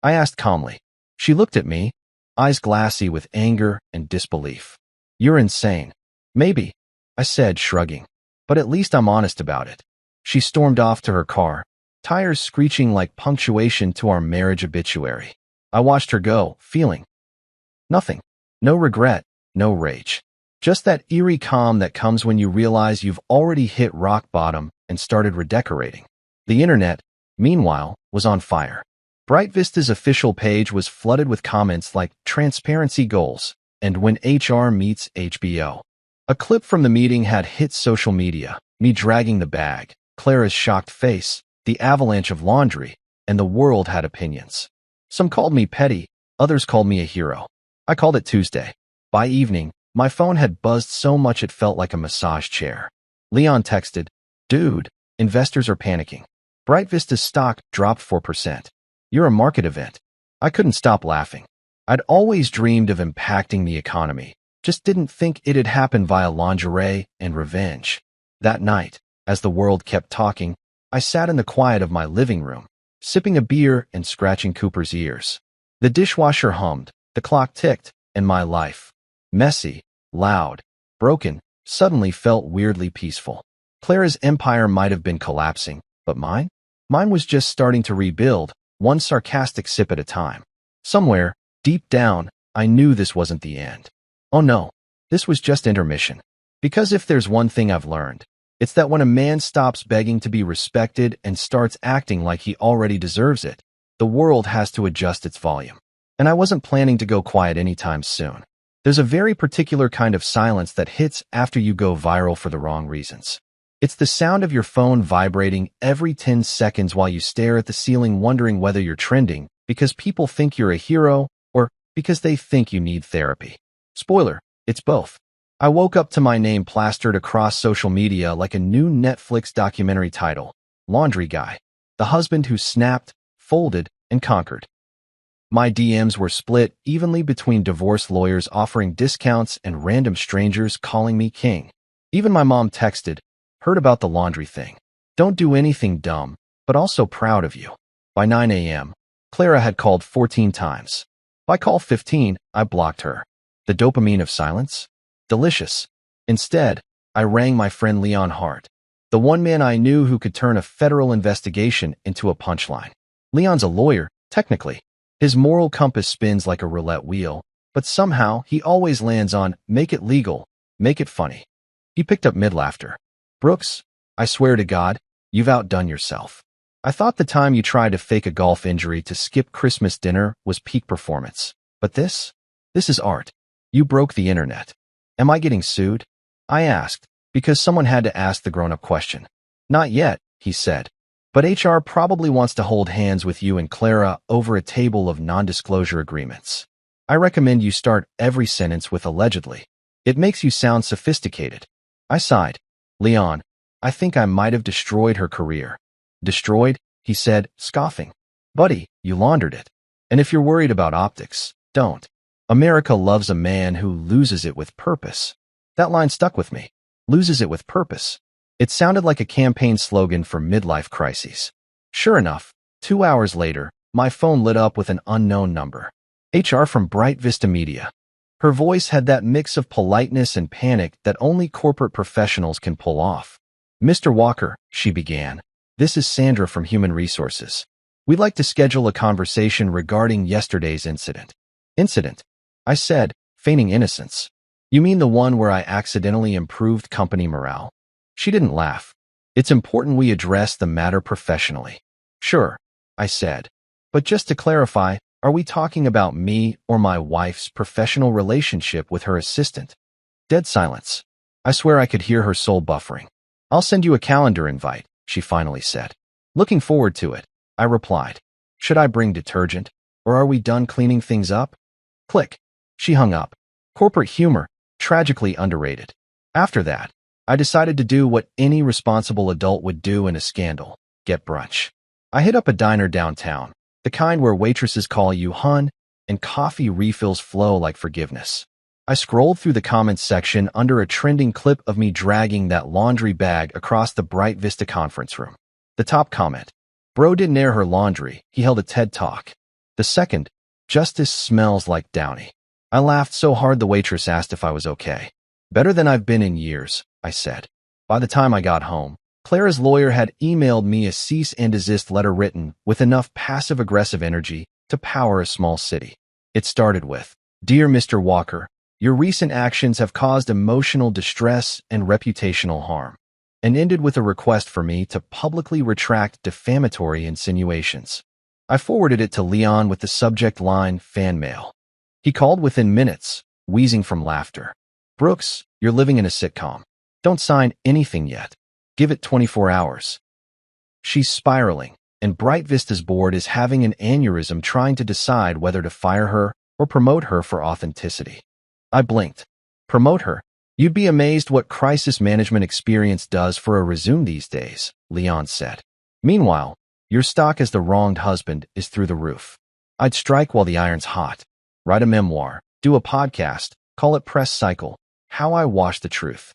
I asked calmly. She looked at me, eyes glassy with anger and disbelief. "You're insane." "Maybe," I said, shrugging. "But at least I'm honest about it." She stormed off to her car, tires screeching like punctuation to our marriage obituary. I watched her go, feeling nothing. No regret, no rage. Just that eerie calm that comes when you realize you've already hit rock bottom and started redecorating. The internet, meanwhile, was on fire. Bright Vista's official page was flooded with comments like transparency goals and when HR meets HBO. A clip from the meeting had hit social media, me dragging the bag, Clara's shocked face, the avalanche of laundry, and the world had opinions. Some called me petty, others called me a hero. I called it Tuesday. By evening, my phone had buzzed so much it felt like a massage chair. Leon texted, "Dude, investors are panicking. Bright Vista's stock dropped 4%. You're a market event." I couldn't stop laughing. I'd always dreamed of impacting the economy, just didn't think it'd happen via lingerie and revenge. That night, as the world kept talking, I sat in the quiet of my living room, sipping a beer and scratching Cooper's ears. The dishwasher hummed, the clock ticked, and my life, messy, loud, broken, suddenly felt weirdly peaceful. Clara's empire might have been collapsing, but mine? Mine was just starting to rebuild, one sarcastic sip at a time. Somewhere, deep down, I knew this wasn't the end. Oh no, this was just intermission. Because if there's one thing I've learned, it's that when a man stops begging to be respected and starts acting like he already deserves it, the world has to adjust its volume. And I wasn't planning to go quiet anytime soon. There's a very particular kind of silence that hits after you go viral for the wrong reasons. It's the sound of your phone vibrating every 10 seconds while you stare at the ceiling wondering whether you're trending because people think you're a hero or because they think you need therapy. Spoiler, it's both. I woke up to my name plastered across social media like a new Netflix documentary title, Laundry Guy, the husband who snapped, folded, and conquered. My DMs were split evenly between divorce lawyers offering discounts and random strangers calling me king. Even my mom texted, "Heard about the laundry thing. Don't do anything dumb, but also proud of you." By 9 a.m., Clara had called 14 times. By call 15, I blocked her. The dopamine of silence? Delicious. Instead, I rang my friend Leon Hart, the one man I knew who could turn a federal investigation into a punchline. Leon's a lawyer, technically. His moral compass spins like a roulette wheel, but somehow he always lands on make it legal, make it funny. He picked up mid-laughter. "Brooks, I swear to God, you've outdone yourself. I thought the time you tried to fake a golf injury to skip Christmas dinner was peak performance. But this is art. You broke the internet." "Am I getting sued?" I asked, because someone had to ask the grown-up question. "Not yet," he said. "But HR probably wants to hold hands with you and Clara over a table of non-disclosure agreements. I recommend you start every sentence with allegedly. It makes you sound sophisticated." I sighed. "Leon, I think I might have destroyed her career." "Destroyed?" he said, scoffing. "Buddy, you laundered it. And if you're worried about optics, don't. America loves a man who loses it with purpose." That line stuck with me. Loses it with purpose. It sounded like a campaign slogan for midlife crises. Sure enough, 2 hours later, my phone lit up with an unknown number. HR from Bright Vista Media. Her voice had that mix of politeness and panic that only corporate professionals can pull off. "Mr. Walker," she began, "this is Sandra from Human Resources. We'd like to schedule a conversation regarding yesterday's incident." "Incident?" I said, feigning innocence. "You mean the one where I accidentally improved company morale?" She didn't laugh. It's important we address the matter professionally. Sure, I said. But just to clarify, are we talking about me or my wife's professional relationship with her assistant? Dead silence. I swear I could hear her soul buffering. I'll send you a calendar invite, she finally said. Looking forward to it, I replied. Should I bring detergent? Or are we done cleaning things up? Click. She hung up. Corporate humor, tragically underrated. After that, I decided to do what any responsible adult would do in a scandal. Get brunch. I hit up a diner downtown, the kind where waitresses call you hun, and coffee refills flow like forgiveness. I scrolled through the comments section under a trending clip of me dragging that laundry bag across the Bright Vista conference room. The top comment, bro didn't air her laundry, he held a TED Talk. The second, justice smells like Downey. I laughed so hard the waitress asked if I was okay. Better than I've been in years, I said. By the time I got home, Clara's lawyer had emailed me a cease and desist letter written with enough passive-aggressive energy to power a small city. It started with, Dear Mr. Walker, your recent actions have caused emotional distress and reputational harm, and ended with a request for me to publicly retract defamatory insinuations. I forwarded it to Leon with the subject line, fan mail. He called within minutes, wheezing from laughter. Brooks, you're living in a sitcom. Don't sign anything yet. Give it 24 hours. She's spiraling, and Bright Vista's board is having an aneurysm trying to decide whether to fire her or promote her for authenticity. I blinked. Promote her? You'd be amazed what crisis management experience does for a resume these days, Leon said. Meanwhile, your stock as the wronged husband is through the roof. I'd strike while the iron's hot. Write a memoir, do a podcast, call it Press Cycle, How I Wash the Truth.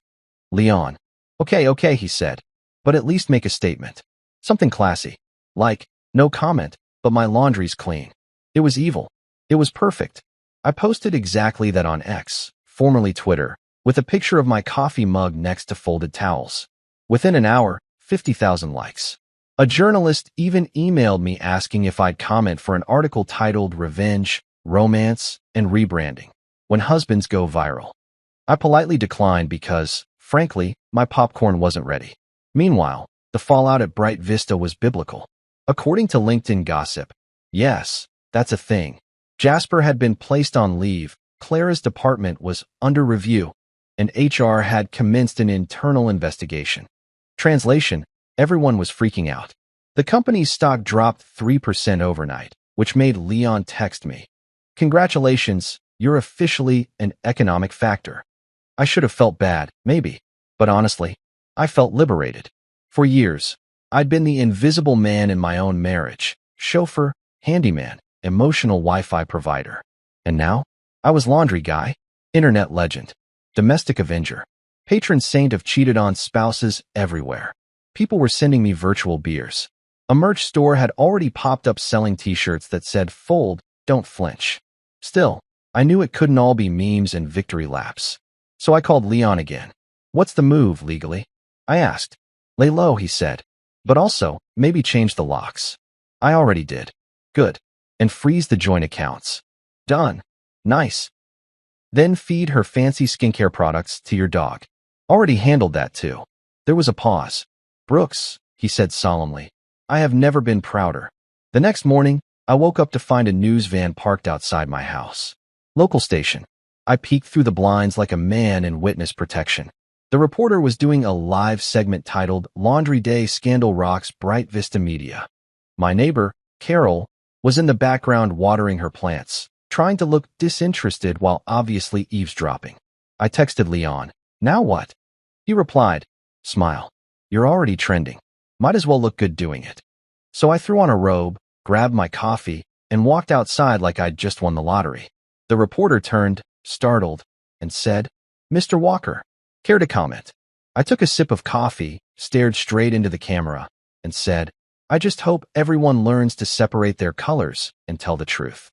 Leon. Okay, he said, but at least make a statement. Something classy. Like, no comment, but my laundry's clean. It was evil. It was perfect. I posted exactly that on X, formerly Twitter, with a picture of my coffee mug next to folded towels. Within an hour, 50,000 likes. A journalist even emailed me asking if I'd comment for an article titled Revenge, Romance, and Rebranding, When Husbands Go Viral. I politely declined because, frankly, my popcorn wasn't ready. Meanwhile, the fallout at Bright Vista was biblical. According to LinkedIn gossip, yes, that's a thing. Jasper had been placed on leave, Clara's department was under review, and HR had commenced an internal investigation. Translation, everyone was freaking out. The company's stock dropped 3% overnight, which made Leon text me. Congratulations, you're officially an economic factor. I should have felt bad, maybe, but honestly, I felt liberated. For years, I'd been the invisible man in my own marriage, chauffeur, handyman, emotional Wi-Fi provider. And now, I was laundry guy, internet legend, domestic avenger, patron saint of cheated on spouses everywhere. People were sending me virtual beers. A merch store had already popped up selling t-shirts that said, Fold, don't flinch. Still, I knew it couldn't all be memes and victory laps. So I called Leon again. What's the move legally? I asked. Lay low, he said. But also, maybe change the locks. I already did. Good. And freeze the joint accounts. Done. Nice. Then feed her fancy skincare products to your dog. Already handled that too. There was a pause. Brooks, he said solemnly, I have never been prouder. The next morning, I woke up to find a news van parked outside my house. Local station. I peeked through the blinds like a man in witness protection. The reporter was doing a live segment titled Laundry Day Scandal Rocks Bright Vista Media. My neighbor, Carol, was in the background watering her plants, trying to look disinterested while obviously eavesdropping. I texted Leon, now what? He replied, smile. You're already trending. Might as well look good doing it. So I threw on a robe, grabbed my coffee, and walked outside like I'd just won the lottery. The reporter turned, startled, and said, Mr. Walker, care to comment? I took a sip of coffee, stared straight into the camera, and said, I just hope everyone learns to separate their colors and tell the truth.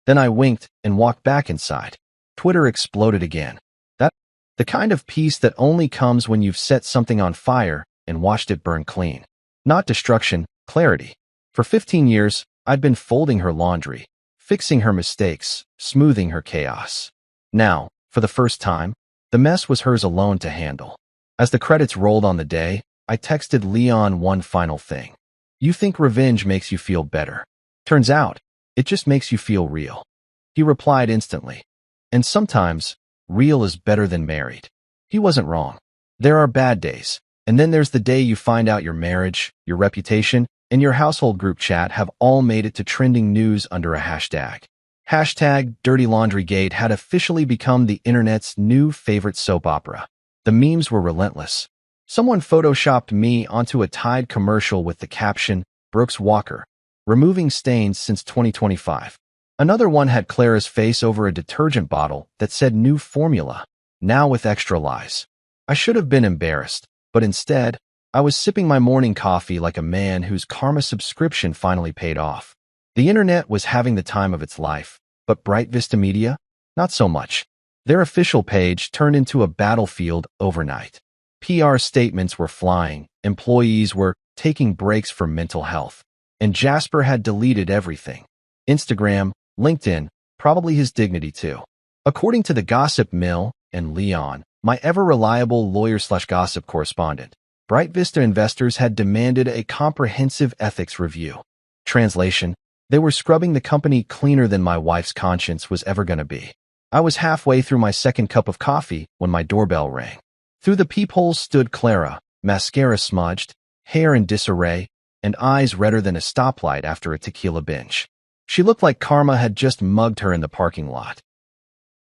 Then I winked and walked back inside. Twitter exploded again. That's the kind of peace that only comes when you've set something on fire and watched it burn clean. Not destruction, clarity. For 15 years, I'd been folding her laundry, fixing her mistakes, smoothing her chaos. Now, for the first time, the mess was hers alone to handle. As the credits rolled on the day, I texted Leon one final thing. You think revenge makes you feel better. Turns out, it just makes you feel real. He replied instantly. And sometimes, real is better than married. He wasn't wrong. There are bad days. And then there's the day you find out your marriage, your reputation, and your household group chat have all made it to trending news under a hashtag. Hashtag Dirty Laundry Gate had officially become the internet's new favorite soap opera. The memes were relentless. Someone photoshopped me onto a Tide commercial with the caption, Brooks Walker, removing stains since 2025. Another one had Clara's face over a detergent bottle that said new formula, now with extra lies. I should have been embarrassed, but instead, I was sipping my morning coffee like a man whose Karma subscription finally paid off. The internet was having the time of its life, but Bright Vista Media? Not so much. Their official page turned into a battlefield overnight. PR statements were flying, employees were taking breaks for mental health, and Jasper had deleted everything. Instagram, LinkedIn, probably his dignity too. According to the Gossip Mill and Leon, my ever-reliable lawyer/gossip correspondent, Bright Vista investors had demanded a comprehensive ethics review. Translation, they were scrubbing the company cleaner than my wife's conscience was ever going to be. I was halfway through my second cup of coffee when my doorbell rang. Through the peepholes stood Clara, mascara smudged, hair in disarray, and eyes redder than a stoplight after a tequila binge. She looked like Karma had just mugged her in the parking lot.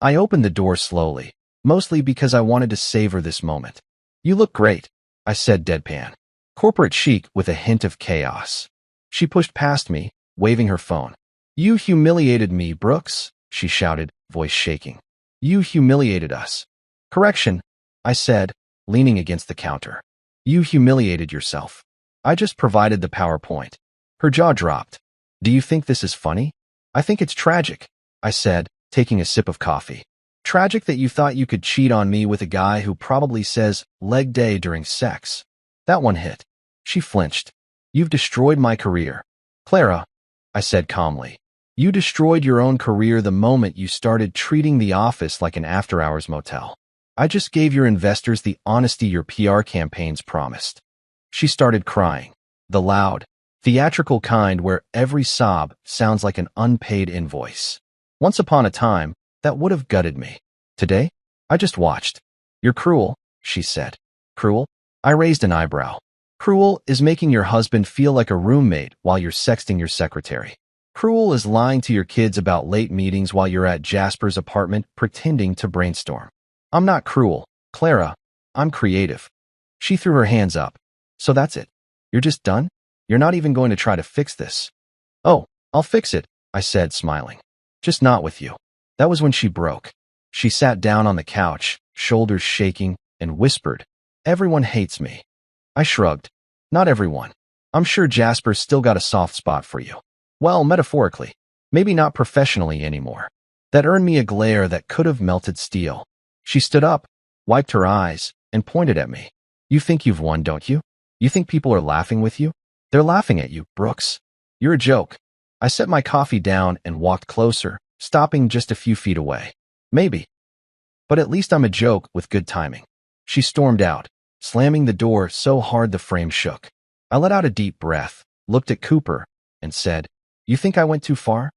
I opened the door slowly, mostly because I wanted to savor this moment. You look great, I said deadpan. Corporate chic with a hint of chaos. She pushed past me, waving her phone. You humiliated me, Brooks, she shouted, voice shaking. You humiliated us. Correction, I said, leaning against the counter. You humiliated yourself. I just provided the PowerPoint. Her jaw dropped. Do you think this is funny? I think it's tragic, I said, taking a sip of coffee. Tragic that you thought you could cheat on me with a guy who probably says leg day during sex. That one hit. She flinched. You've destroyed my career. Clara, I said calmly. You destroyed your own career the moment you started treating the office like an after-hours motel. I just gave your investors the honesty your PR campaigns promised. She started crying. The loud, theatrical kind where every sob sounds like an unpaid invoice. Once upon a time, that would have gutted me. Today, I just watched. You're cruel, she said. Cruel? I raised an eyebrow. Cruel is making your husband feel like a roommate while you're sexting your secretary. Cruel is lying to your kids about late meetings while you're at Jasper's apartment pretending to brainstorm. I'm not cruel, Clara. I'm creative. She threw her hands up. So that's it. You're just done? You're not even going to try to fix this? Oh, I'll fix it, I said, smiling. Just not with you. That was when she broke. She sat down on the couch, shoulders shaking, and whispered, Everyone hates me. I shrugged. Not everyone. I'm sure Jasper's still got a soft spot for you. Well, metaphorically. Maybe not professionally anymore. That earned me a glare that could have melted steel. She stood up, wiped her eyes, and pointed at me. You think you've won, don't you? You think people are laughing with you? They're laughing at you, Brooks. You're a joke. I set my coffee down and walked closer, stopping just a few feet away. Maybe. But at least I'm a joke with good timing. She stormed out, slamming the door so hard the frame shook. I let out a deep breath, looked at Cooper, and said, You think I went too far?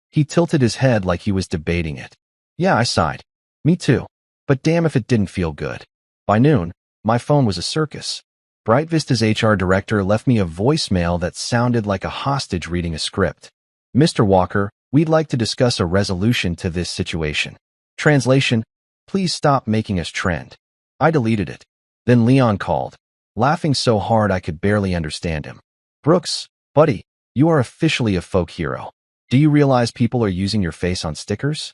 He tilted his head like he was debating it. Yeah, I sighed. Me too. But damn if it didn't feel good. By noon, my phone was a circus. Bright Vista's HR director left me a voicemail that sounded like a hostage reading a script. Mr. Walker, we'd like to discuss a resolution to this situation. Translation, please stop making us trend. I deleted it. Then Leon called, laughing so hard I could barely understand him. Brooks, buddy, you are officially a folk hero. Do you realize people are using your face on stickers?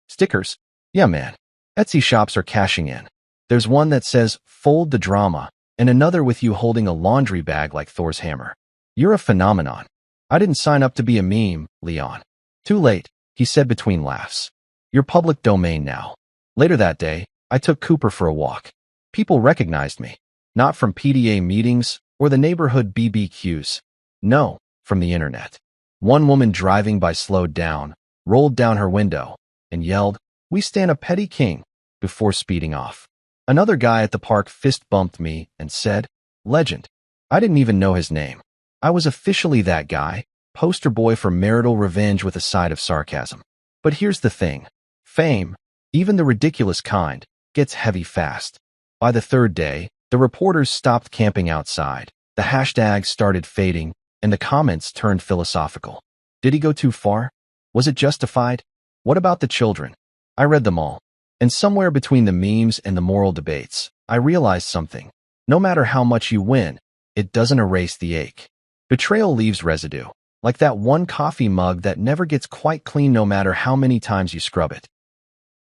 Stickers? Yeah, man. Etsy shops are cashing in. There's one that says, Fold the drama, and another with you holding a laundry bag like Thor's hammer. You're a phenomenon. I didn't sign up to be a meme, Leon. Too late, he said between laughs. You're public domain now. Later that day, I took Cooper for a walk. People recognized me. Not from PDA meetings or the neighborhood BBQs. No, from the internet. One woman driving by slowed down, rolled down her window, and yelled, We stand a petty king, before speeding off. Another guy at the park fist bumped me and said, Legend. I didn't even know his name. I was officially that guy, poster boy for marital revenge with a side of sarcasm. But here's the thing. Fame, even the ridiculous kind, gets heavy fast. By the third day, the reporters stopped camping outside, the hashtags started fading, and the comments turned philosophical. Did he go too far? Was it justified? What about the children? I read them all. And somewhere between the memes and the moral debates, I realized something. No matter how much you win, it doesn't erase the ache. Betrayal leaves residue, like that one coffee mug that never gets quite clean no matter how many times you scrub it.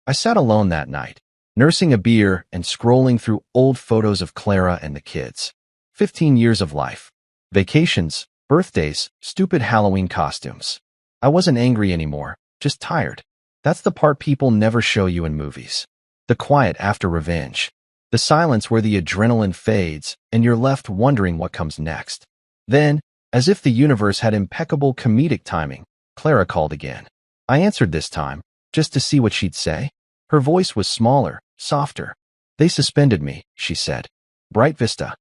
I sat alone that night, nursing a beer and scrolling through old photos of Clara and the kids. 15 years of life. Vacations, birthdays, stupid Halloween costumes. I wasn't angry anymore, just tired. That's the part people never show you in movies. The quiet after revenge. The silence where the adrenaline fades and you're left wondering what comes next. Then, as if the universe had impeccable comedic timing, Clara called again. I answered this time, just to see what she'd say. Her voice was smaller, softer. They suspended me, she said. Bright Vista.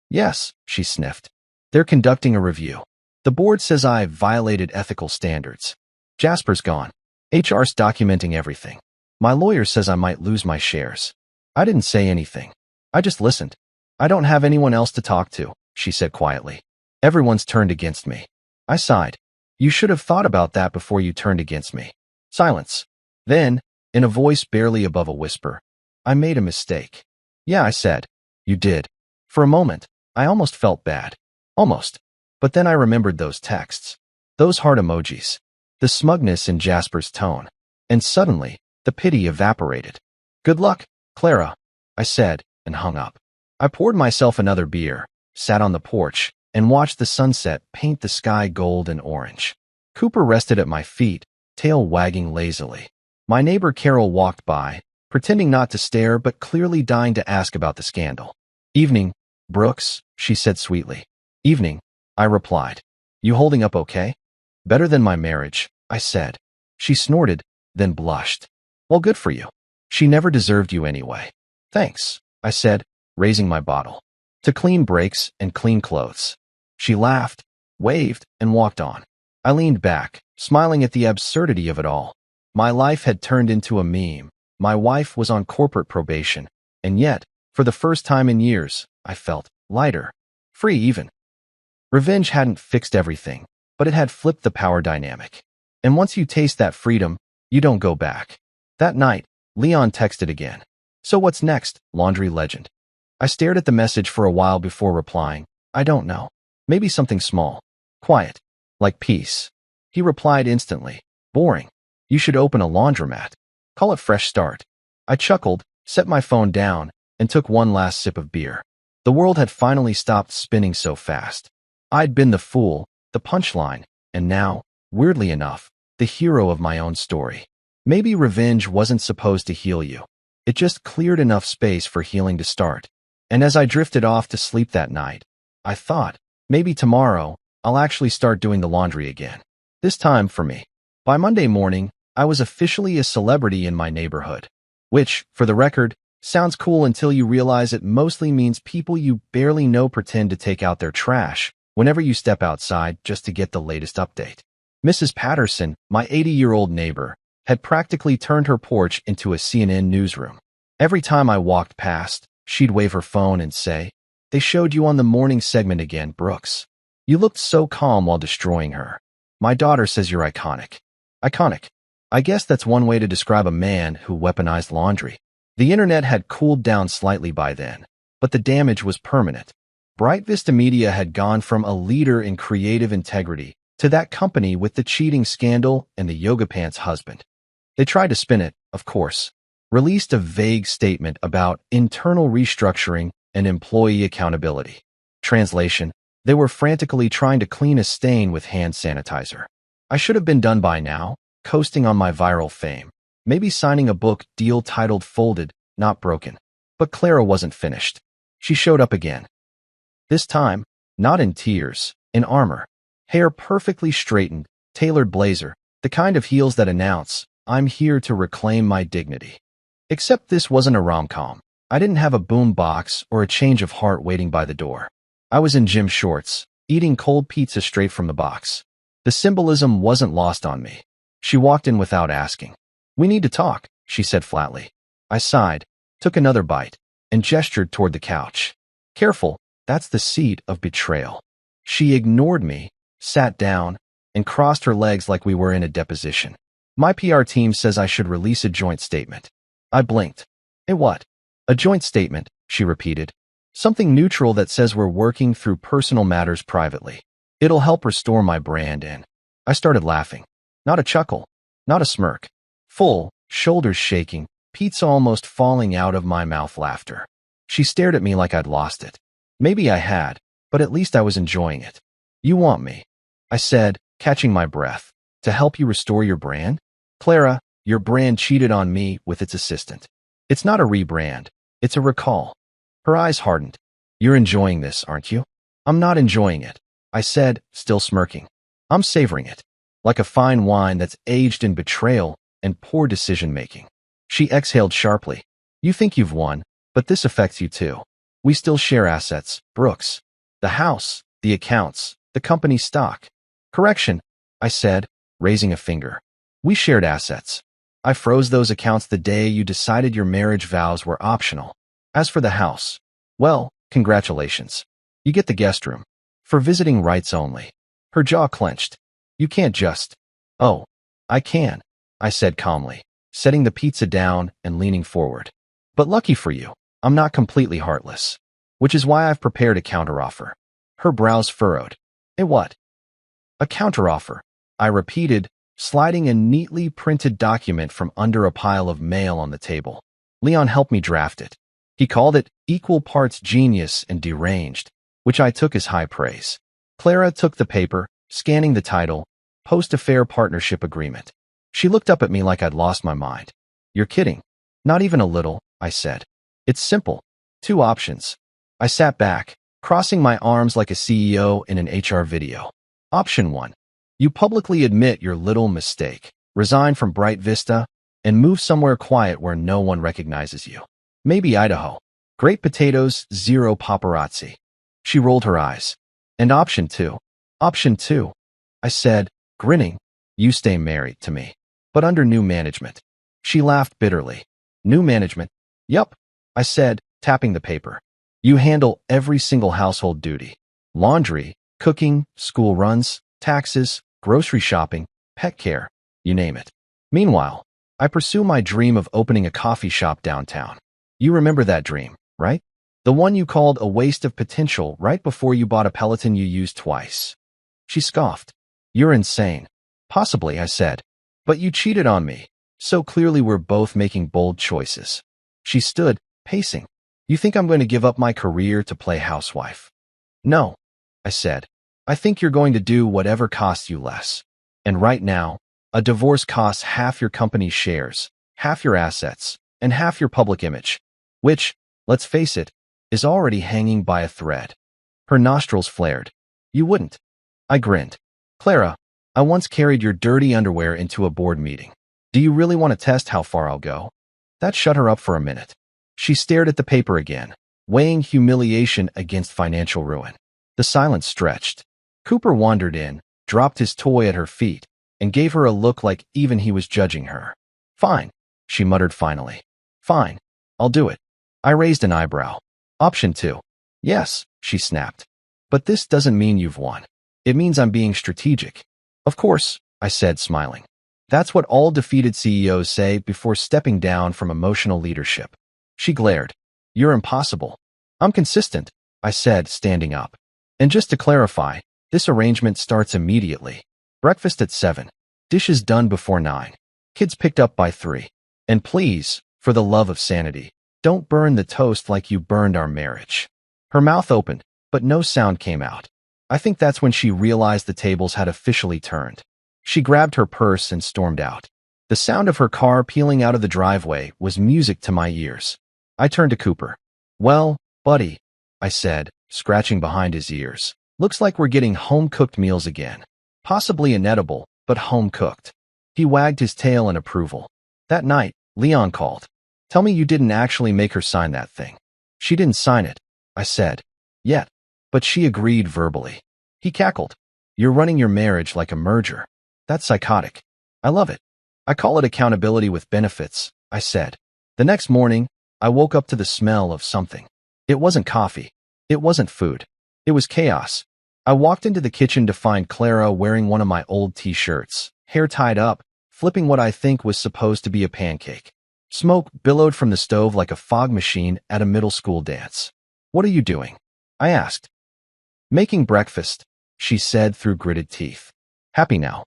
Yes, she sniffed. They're conducting a review. The board says I violated ethical standards. Jasper's gone. HR's documenting everything. My lawyer says I might lose my shares. I didn't say anything. I just listened. I don't have anyone else to talk to, she said quietly. Everyone's turned against me. I sighed. You should have thought about that before you turned against me. Silence. Then, in a voice barely above a whisper, I made a mistake. Yeah, I said. You did. For a moment, I almost felt bad. Almost. But then I remembered those texts. Those heart emojis. The smugness in Jasper's tone. And suddenly, the pity evaporated. Good luck, Clara, I said, and hung up. I poured myself another beer, sat on the porch, and watched the sunset paint the sky gold and orange. Cooper rested at my feet, tail wagging lazily. My neighbor Carol walked by, pretending not to stare but clearly dying to ask about the scandal. Evening, Brooks, she said sweetly. Evening, I replied. You holding up okay? Better than my marriage, I said. She snorted, then blushed. Well, good for you. She never deserved you anyway. Thanks, I said, raising my bottle. To clean breaks and clean clothes. She laughed, waved, and walked on. I leaned back, smiling at the absurdity of it all. My life had turned into a meme. My wife was on corporate probation. And yet, for the first time in years, I felt lighter. Free even. Revenge hadn't fixed everything, but it had flipped the power dynamic. And once you taste that freedom, you don't go back. That night, Leon texted again. So what's next, laundry legend? I stared at the message for a while before replying. I don't know. Maybe something small. Quiet. Like peace. He replied instantly. Boring. You should open a laundromat. Call it Fresh Start. I chuckled, set my phone down, and took one last sip of beer. The world had finally stopped spinning so fast. I'd been the fool, the punchline, and now, weirdly enough, the hero of my own story. Maybe revenge wasn't supposed to heal you. It just cleared enough space for healing to start. And as I drifted off to sleep that night, I thought, maybe tomorrow, I'll actually start doing the laundry again. This time for me. By Monday morning, I was officially a celebrity in my neighborhood. Which, for the record, sounds cool until you realize it mostly means people you barely know pretend to take out their trash whenever you step outside just to get the latest update. Mrs. Patterson, my 80-year-old neighbor, had practically turned her porch into a CNN newsroom. Every time I walked past, she'd wave her phone and say, "They showed you on the morning segment again, Brooks. You looked so calm while destroying her. My daughter says you're iconic." Iconic. I guess that's one way to describe a man who weaponized laundry. The internet had cooled down slightly by then, but the damage was permanent. Bright Vista Media had gone from a leader in creative integrity to that company with the cheating scandal and the yoga pants husband. They tried to spin it, of course, released a vague statement about internal restructuring and employee accountability. Translation, they were frantically trying to clean a stain with hand sanitizer. I should have been done by now, coasting on my viral fame, maybe signing a book deal titled Folded, Not Broken. But Clara wasn't finished. She showed up again. This time, not in tears, in armor. Hair perfectly straightened, tailored blazer, the kind of heels that announce, "I'm here to reclaim my dignity." Except this wasn't a rom-com. I didn't have a boom box or a change of heart waiting by the door. I was in gym shorts, eating cold pizza straight from the box. The symbolism wasn't lost on me. She walked in without asking. "We need to talk," she said flatly. I sighed, took another bite, and gestured toward the couch. "Careful, that's the seat of betrayal." She ignored me, sat down, and crossed her legs like we were in a deposition. "My PR team says I should release a joint statement." I blinked. "A what?" "A joint statement," she repeated. "Something neutral that says we're working through personal matters privately. It'll help restore my brand and—" I started laughing. Not a chuckle, not a smirk. Full, shoulders shaking, pizza almost falling out of my mouth laughter. She stared at me like I'd lost it. Maybe I had, but at least I was enjoying it. "You want me," I said, catching my breath, "to help you restore your brand? Clara, your brand cheated on me with its assistant. It's not a rebrand, it's a recall." Her eyes hardened. "You're enjoying this, aren't you?" "I'm not enjoying it," I said, still smirking. "I'm savoring it, like a fine wine that's aged in betrayal and poor decision-making." She exhaled sharply. "You think you've won, but this affects you too. We still share assets, Brooks. The house, the accounts, the company stock." "Correction," I said, raising a finger. "We shared assets. I froze those accounts the day you decided your marriage vows were optional. As for the house, well, congratulations. You get the guest room. For visiting rights only." Her jaw clenched. "You can't just—" "Oh, I can," I said calmly, setting the pizza down and leaning forward. "But lucky for you, I'm not completely heartless. Which is why I've prepared a counteroffer." Her brows furrowed. "A what?" "A counteroffer," I repeated, sliding a neatly printed document from under a pile of mail on the table. Leon helped me draft it. He called it equal parts genius and deranged, which I took as high praise. Clara took the paper, scanning the title, Post-Affair Partnership Agreement. She looked up at me like I'd lost my mind. "You're kidding." "Not even a little," I said. "It's simple. 2 options." I sat back, crossing my arms like a CEO in an HR video. "Option 1. You publicly admit your little mistake, resign from Bright Vista, and move somewhere quiet where no one recognizes you. Maybe Idaho. Great potatoes, zero paparazzi." She rolled her eyes. "And option 2. "Option 2, I said, grinning. "You stay married to me, but under new management." She laughed bitterly. "New management?" "Yup," I said, tapping the paper. "You handle every single household duty. Laundry, cooking, school runs, taxes, grocery shopping, pet care, you name it. Meanwhile, I pursue my dream of opening a coffee shop downtown. You remember that dream, right? The one you called a waste of potential right before you bought a Peloton you used twice." She scoffed. "You're insane." "Possibly," I said. "But you cheated on me, so clearly we're both making bold choices." She stood, pacing. "You think I'm going to give up my career to play housewife?" "No," I said. "I think you're going to do whatever costs you less. And right now, a divorce costs half your company's shares, half your assets, and half your public image, which, let's face it, is already hanging by a thread." Her nostrils flared. "You wouldn't." I grinned. "Clara, I once carried your dirty underwear into a board meeting. Do you really want to test how far I'll go?" That shut her up for a minute. She stared at the paper again, weighing humiliation against financial ruin. The silence stretched. Cooper wandered in, dropped his toy at her feet, and gave her a look like even he was judging her. "Fine," she muttered finally. "Fine, I'll do it." I raised an eyebrow. "Option 2. "Yes," she snapped. "But this doesn't mean you've won. It means I'm being strategic." "Of course," I said, smiling. "That's what all defeated CEOs say before stepping down from emotional leadership." She glared. "You're impossible." "I'm consistent," I said, standing up. "And just to clarify, this arrangement starts immediately. Breakfast at 7. Dishes done before 9. Kids picked up by 3. And please, for the love of sanity, don't burn the toast like you burned our marriage." Her mouth opened, but no sound came out. I think that's when she realized the tables had officially turned. She grabbed her purse and stormed out. The sound of her car peeling out of the driveway was music to my ears. I turned to Cooper. "Well, buddy," I said, scratching behind his ears. "Looks like we're getting home-cooked meals again. Possibly inedible, but home-cooked." He wagged his tail in approval. That night, Leon called. "Tell me you didn't actually make her sign that thing." "She didn't sign it," I said. "Yet." but she agreed verbally. He cackled. You're running your marriage like a merger. That's psychotic. I love it. I call it accountability with benefits, I said. The next morning, I woke up to the smell of something. It wasn't coffee. It wasn't food. It was chaos. I walked into the kitchen to find Clara wearing one of my old t-shirts, hair tied up, flipping what I think was supposed to be a pancake. Smoke billowed from the stove like a fog machine at a middle school dance. What are you doing? I asked. Making breakfast, she said through gritted teeth. Happy now.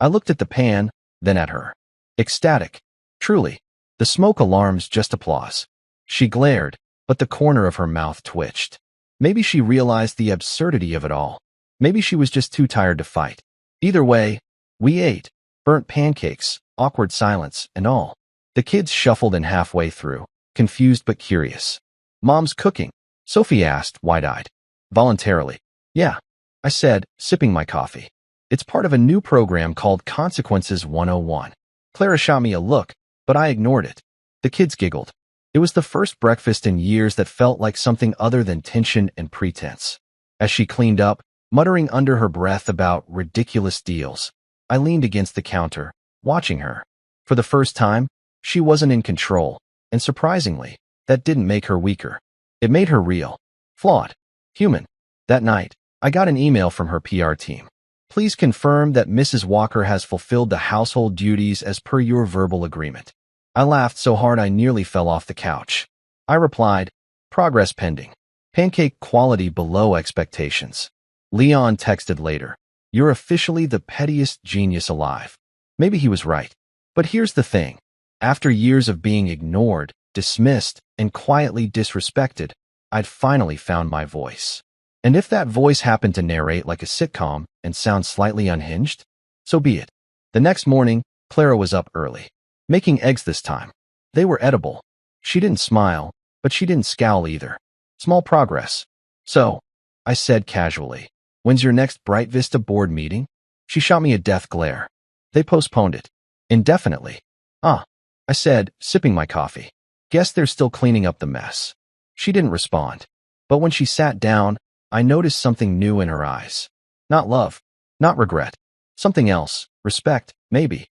I looked at the pan, then at her. Ecstatic. Truly. The smoke alarms just applause. She glared, but the corner of her mouth twitched. Maybe she realized the absurdity of it all. Maybe she was just too tired to fight. Either way, we ate. Burnt pancakes, awkward silence, and all. The kids shuffled in halfway through, confused but curious. Mom's cooking? Sophie asked, wide-eyed. Voluntarily. Yeah, I said, sipping my coffee. It's part of a new program called Consequences 101. Clara shot me a look, but I ignored it. The kids giggled. It was the first breakfast in years that felt like something other than tension and pretense. As she cleaned up, muttering under her breath about ridiculous deals, I leaned against the counter, watching her. For the first time, she wasn't in control, and surprisingly, that didn't make her weaker. It made her real, flawed, human. That night, I got an email from her PR team. Please confirm that Mrs. Walker has fulfilled the household duties as per your verbal agreement. I laughed so hard I nearly fell off the couch. I replied, progress pending. Pancake quality below expectations. Leon texted later, you're officially the pettiest genius alive. Maybe he was right. But here's the thing. After years of being ignored, dismissed, and quietly disrespected, I'd finally found my voice. And if that voice happened to narrate like a sitcom and sound slightly unhinged, so be it. The next morning, Clara was up early, making eggs this time. They were edible. She didn't smile, but she didn't scowl either. Small progress. So, I said casually, when's your next Bright Vista board meeting? She shot me a death glare. They postponed it. Indefinitely. Ah, I said, sipping my coffee. Guess they're still cleaning up the mess. She didn't respond. But when she sat down, I noticed something new in her eyes. Not love, not regret. Something else, respect, maybe.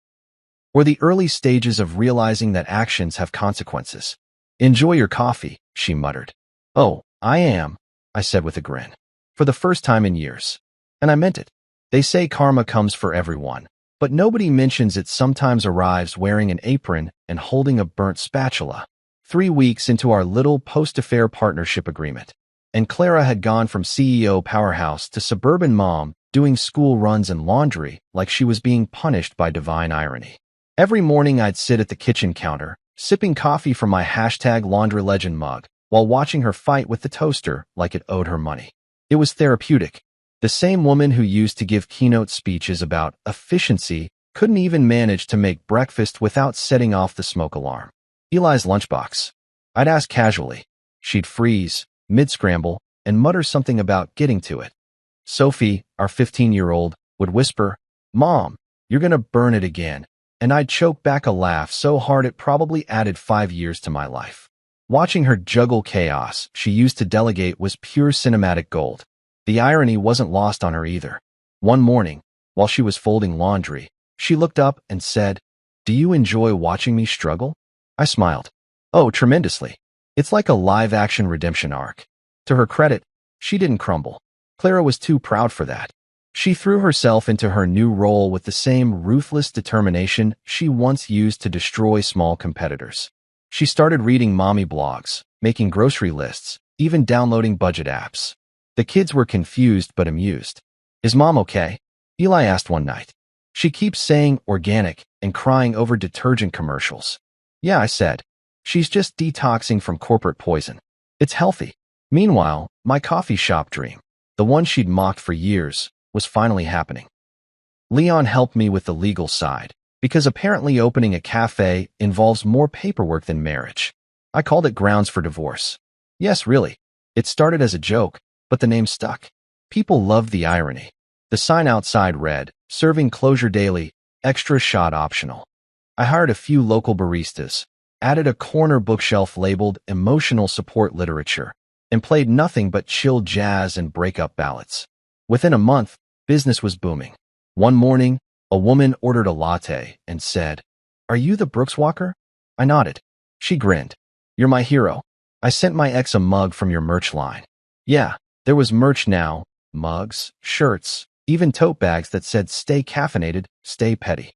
Or the early stages of realizing that actions have consequences. Enjoy your coffee, she muttered. Oh, I am, I said with a grin. For the first time in years. And I meant it. They say karma comes for everyone, but nobody mentions it sometimes arrives wearing an apron and holding a burnt spatula. 3 weeks into our little post-affair partnership agreement, and Clara had gone from CEO powerhouse to suburban mom, doing school runs and laundry like she was being punished by divine irony. Every morning I'd sit at the kitchen counter, sipping coffee from my #LaundryLegend mug, while watching her fight with the toaster like it owed her money. It was therapeutic. The same woman who used to give keynote speeches about efficiency couldn't even manage to make breakfast without setting off the smoke alarm. Eli's lunchbox. I'd ask casually. She'd freeze, mid-scramble, and mutter something about getting to it. Sophie, our 15-year-old, would whisper, Mom, you're gonna burn it again, and I'd choke back a laugh so hard it probably added 5 years to my life. Watching her juggle chaos she used to delegate was pure cinematic gold. The irony wasn't lost on her either. One morning, while she was folding laundry, she looked up and said, Do you enjoy watching me struggle? I smiled. Oh, tremendously. It's like a live-action redemption arc. To her credit, she didn't crumble. Clara was too proud for that. She threw herself into her new role with the same ruthless determination she once used to destroy small competitors. She started reading mommy blogs, making grocery lists, even downloading budget apps. The kids were confused but amused. Is Mom okay? Eli asked one night. She keeps saying organic and crying over detergent commercials. Yeah, I said. She's just detoxing from corporate poison. It's healthy. Meanwhile, my coffee shop dream, the one she'd mocked for years, was finally happening. Leon helped me with the legal side, because apparently opening a cafe involves more paperwork than marriage. I called it Grounds for Divorce. Yes, really. It started as a joke, but the name stuck. People loved the irony. The sign outside read, Serving closure daily, extra shot optional. I hired a few local baristas, added a corner bookshelf labeled Emotional Support Literature, and played nothing but chill jazz and breakup ballads. Within a month, business was booming. One morning, a woman ordered a latte and said, "Are you the Brooks Walker?" I nodded. She grinned. "You're my hero. I sent my ex a mug from your merch line." Yeah, there was merch now, mugs, shirts, even tote bags that said "Stay caffeinated, stay petty."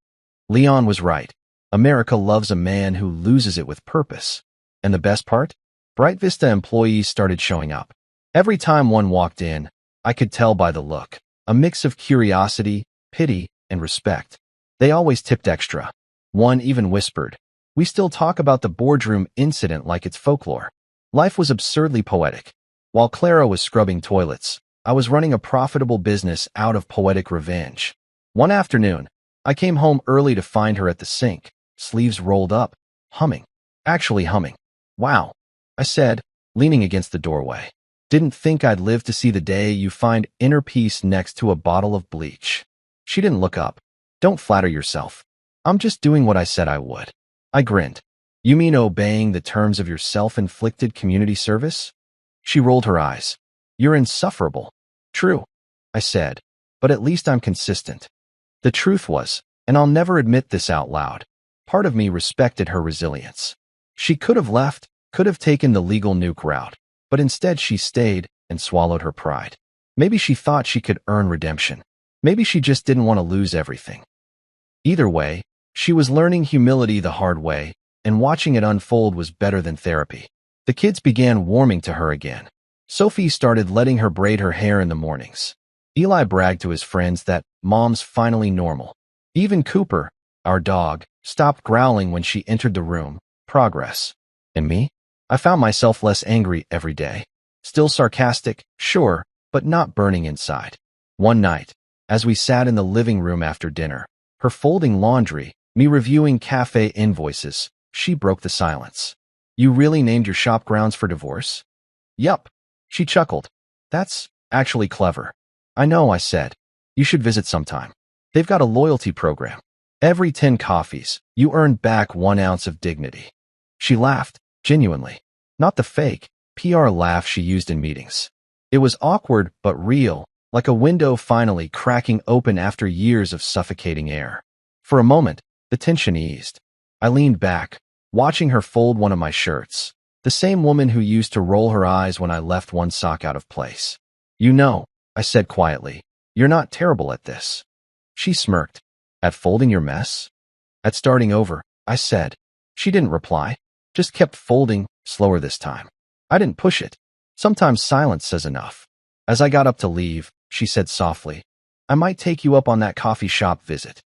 Leon was right. America loves a man who loses it with purpose. And the best part? Bright Vista employees started showing up. Every time one walked in, I could tell by the look, a mix of curiosity, pity, and respect. They always tipped extra. One even whispered, "We still talk about the boardroom incident like it's folklore." Life was absurdly poetic. While Clara was scrubbing toilets, I was running a profitable business out of poetic revenge. One afternoon, I came home early to find her at the sink, sleeves rolled up, humming. Actually humming. "Wow," I said, leaning against the doorway. "Didn't think I'd live to see the day you find inner peace next to a bottle of bleach." She didn't look up. "Don't flatter yourself. I'm just doing what I said I would." I grinned. "You mean obeying the terms of your self-inflicted community service?" She rolled her eyes. "You're insufferable." "True," I said, "but at least I'm consistent." The truth was, and I'll never admit this out loud, part of me respected her resilience. She could have left, could have taken the legal nuke route, but instead she stayed and swallowed her pride. Maybe she thought she could earn redemption. Maybe she just didn't want to lose everything. Either way, she was learning humility the hard way, and watching it unfold was better than therapy. The kids began warming to her again. Sophie started letting her braid her hair in the mornings. Eli bragged to his friends that Mom's finally normal. Even Cooper, our dog, stopped growling when she entered the room. Progress. And me? I found myself less angry every day. Still sarcastic, sure, but not burning inside. One night, as we sat in the living room after dinner, her folding laundry, me reviewing cafe invoices, she broke the silence. "You really named your shop grounds for divorce?" "Yup." She chuckled. "That's actually clever." "I know," I said. "You should visit sometime. They've got a loyalty program. Every 10 coffees, you earn back 1 ounce of dignity." She laughed, genuinely. Not the fake, PR laugh she used in meetings. It was awkward but real, like a window finally cracking open after years of suffocating air. For a moment, the tension eased. I leaned back, watching her fold one of my shirts. The same woman who used to roll her eyes when I left one sock out of place. "You know," I said quietly, "you're not terrible at this." She smirked. "At folding your mess?" "At starting over," I said. She didn't reply, just kept folding, slower this time. I didn't push it. Sometimes silence says enough. As I got up to leave, she said softly, "I might take you up on that coffee shop visit."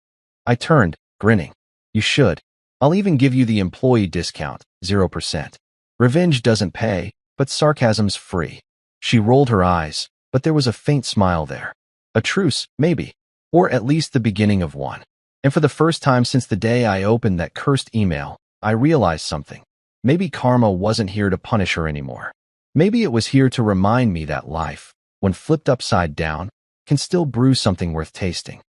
I turned, grinning. "You should. I'll even give you the employee discount, 0%. Revenge doesn't pay, but sarcasm's free." She rolled her eyes, but there was a faint smile there. A truce, maybe, or at least the beginning of one. And for the first time since the day I opened that cursed email, I realized something. Maybe karma wasn't here to punish her anymore. Maybe it was here to remind me that life, when flipped upside down, can still brew something worth tasting.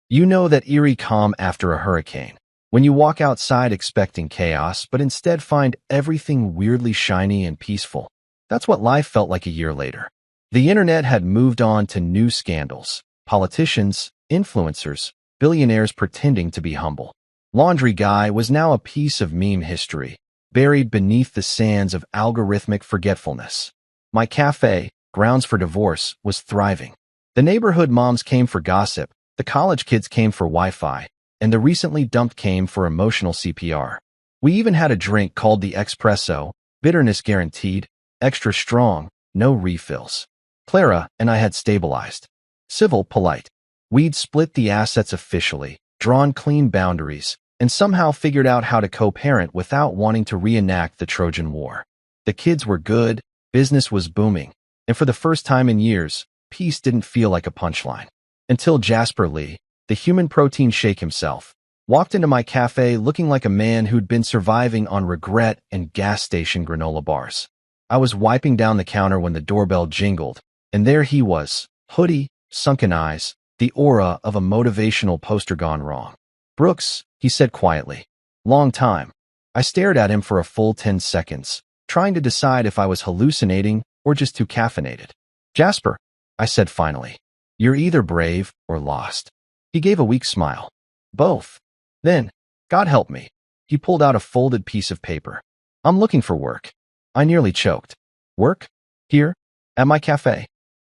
You know that eerie calm after a hurricane, when you walk outside expecting chaos but instead find everything weirdly shiny and peaceful. That's what life felt like a year later. The internet had moved on to new scandals, politicians, influencers, billionaires pretending to be humble. Laundry Guy was now a piece of meme history, buried beneath the sands of algorithmic forgetfulness. My cafe, Grounds for Divorce, was thriving. The neighborhood moms came for gossip, the college kids came for Wi-Fi, and the recently dumped came for emotional CPR. We even had a drink called the Espresso, bitterness guaranteed, extra strong, no refills. Clara and I had stabilized. Civil, polite. We'd split the assets officially, drawn clean boundaries, and somehow figured out how to co-parent without wanting to reenact the Trojan War. The kids were good, business was booming, and for the first time in years, peace didn't feel like a punchline. Until Jasper Lee, the human protein shake himself, walked into my cafe looking like a man who'd been surviving on regret and gas station granola bars. I was wiping down the counter when the doorbell jingled, and there he was, hoodie, sunken eyes, the aura of a motivational poster gone wrong. "Brooks," he said quietly. "Long time." I stared at him for a full 10 seconds, trying to decide if I was hallucinating or just too caffeinated? Jasper, I said finally. You're either brave or lost. He gave a weak smile. Both. Then, God help me. He pulled out a folded piece of paper. I'm looking for work. I nearly choked. Work? Here? At my cafe?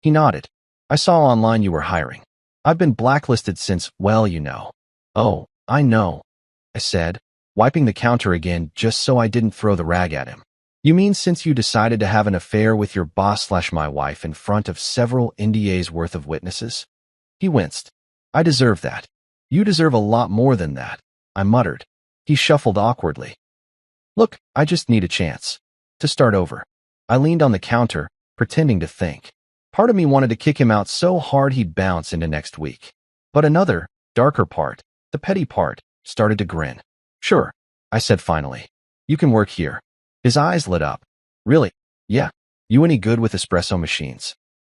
He nodded. I saw online you were hiring. I've been blacklisted since, well, you know. Oh, I know, I said, wiping the counter again just so I didn't throw the rag at him. You mean since you decided to have an affair with your boss/my wife in front of several NDAs worth of witnesses? He winced. I deserve that. You deserve a lot more than that, I muttered. He shuffled awkwardly. Look, I just need a chance to start over. I leaned on the counter, pretending to think. Part of me wanted to kick him out so hard he'd bounce into next week. But another, darker part, the petty part, started to grin. Sure, I said finally. You can work here. His eyes lit up. Really? Yeah. You any good with espresso machines?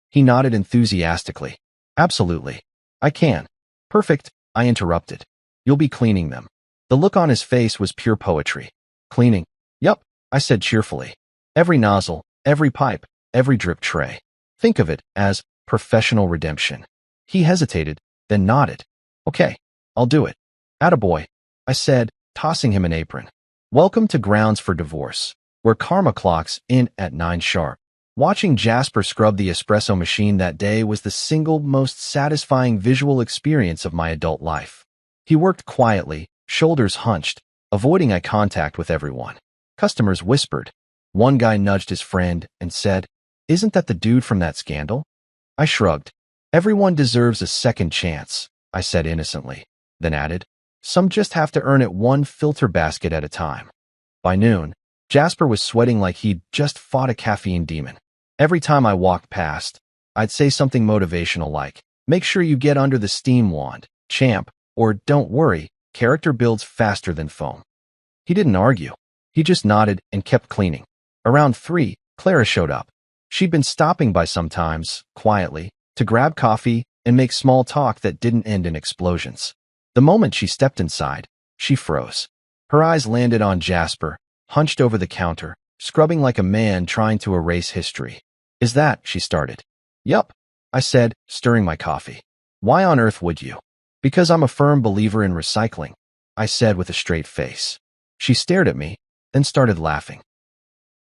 He nodded enthusiastically. Absolutely. I can. Perfect, I interrupted. You'll be cleaning them. The look on his face was pure poetry. Cleaning? Yup, I said cheerfully. Every nozzle, every pipe, every drip tray. Think of it as professional redemption. He hesitated, then nodded. Okay, I'll do it. Attaboy, I said, tossing him an apron. Welcome to Grounds for Divorce, where karma clocks in at 9 sharp. Watching Jasper scrub the espresso machine that day was the single most satisfying visual experience of my adult life. He worked quietly, shoulders hunched, avoiding eye contact with everyone. Customers whispered. One guy nudged his friend and said, Isn't that the dude from that scandal? I shrugged. Everyone deserves a second chance, I said innocently, then added, Some just have to earn it one filter basket at a time. By noon, Jasper was sweating like he'd just fought a caffeine demon. Every time I walked past, I'd say something motivational like, make sure you get under the steam wand, champ, or don't worry, character builds faster than foam. He didn't argue. He just nodded and kept cleaning. Around 3, Clara showed up. She'd been stopping by sometimes, quietly, to grab coffee and make small talk that didn't end in explosions. The moment she stepped inside, she froze. Her eyes landed on Jasper, hunched over the counter, scrubbing like a man trying to erase history. Is that, she started. Yup, I said, stirring my coffee. Why on earth would you? Because I'm a firm believer in recycling, I said with a straight face. She stared at me, then started laughing.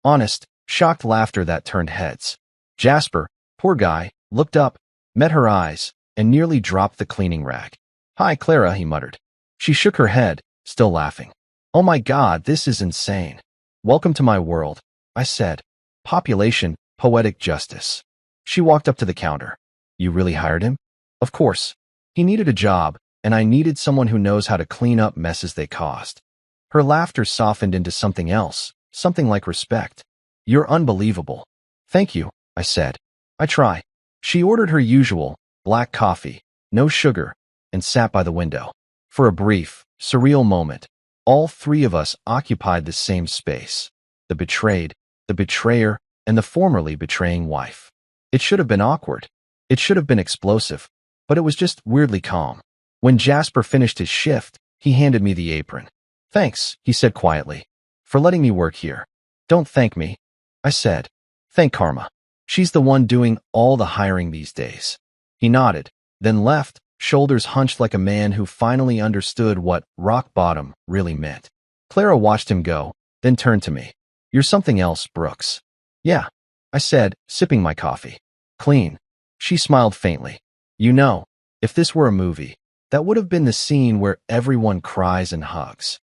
Honest, shocked laughter that turned heads. Jasper, poor guy, looked up, met her eyes, and nearly dropped the cleaning rag. Hi, Clara, he muttered. She shook her head, still laughing. Oh my God, this is insane. Welcome to my world, I said. Population, poetic justice. She walked up to the counter. You really hired him? Of course. He needed a job, and I needed someone who knows how to clean up messes they caused. Her laughter softened into something else, something like respect. You're unbelievable. Thank you, I said. I try. She ordered her usual, black coffee, no sugar, and sat by the window. For a brief, surreal moment, all three of us occupied the same space. The betrayed, the betrayer, and the formerly betraying wife. It should have been awkward. It should have been explosive. But it was just weirdly calm. When Jasper finished his shift, he handed me the apron. Thanks, he said quietly, for letting me work here. Don't thank me, I said. Thank Karma. She's the one doing all the hiring these days. He nodded, then left, shoulders hunched like a man who finally understood what rock bottom really meant. Clara watched him go, then turned to me. You're something else, Brooks. Yeah, I said, sipping my coffee. Clean. She smiled faintly. You know, if this were a movie, that would have been the scene where everyone cries and hugs.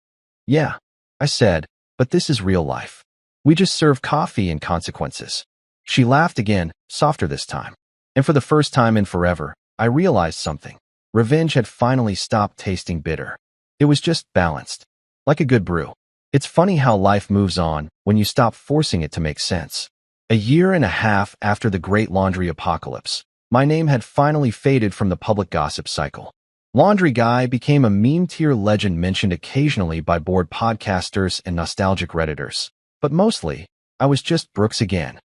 Yeah, I said, but this is real life. We just serve coffee and consequences. She laughed again, softer this time. And for the first time in forever, I realized something. Revenge had finally stopped tasting bitter. It was just balanced, like a good brew. It's funny how life moves on when you stop forcing it to make sense. A year and a half after the Great Laundry Apocalypse, my name had finally faded from the public gossip cycle. Laundry Guy became a meme-tier legend mentioned occasionally by bored podcasters and nostalgic Redditors. But mostly, I was just Brooks again.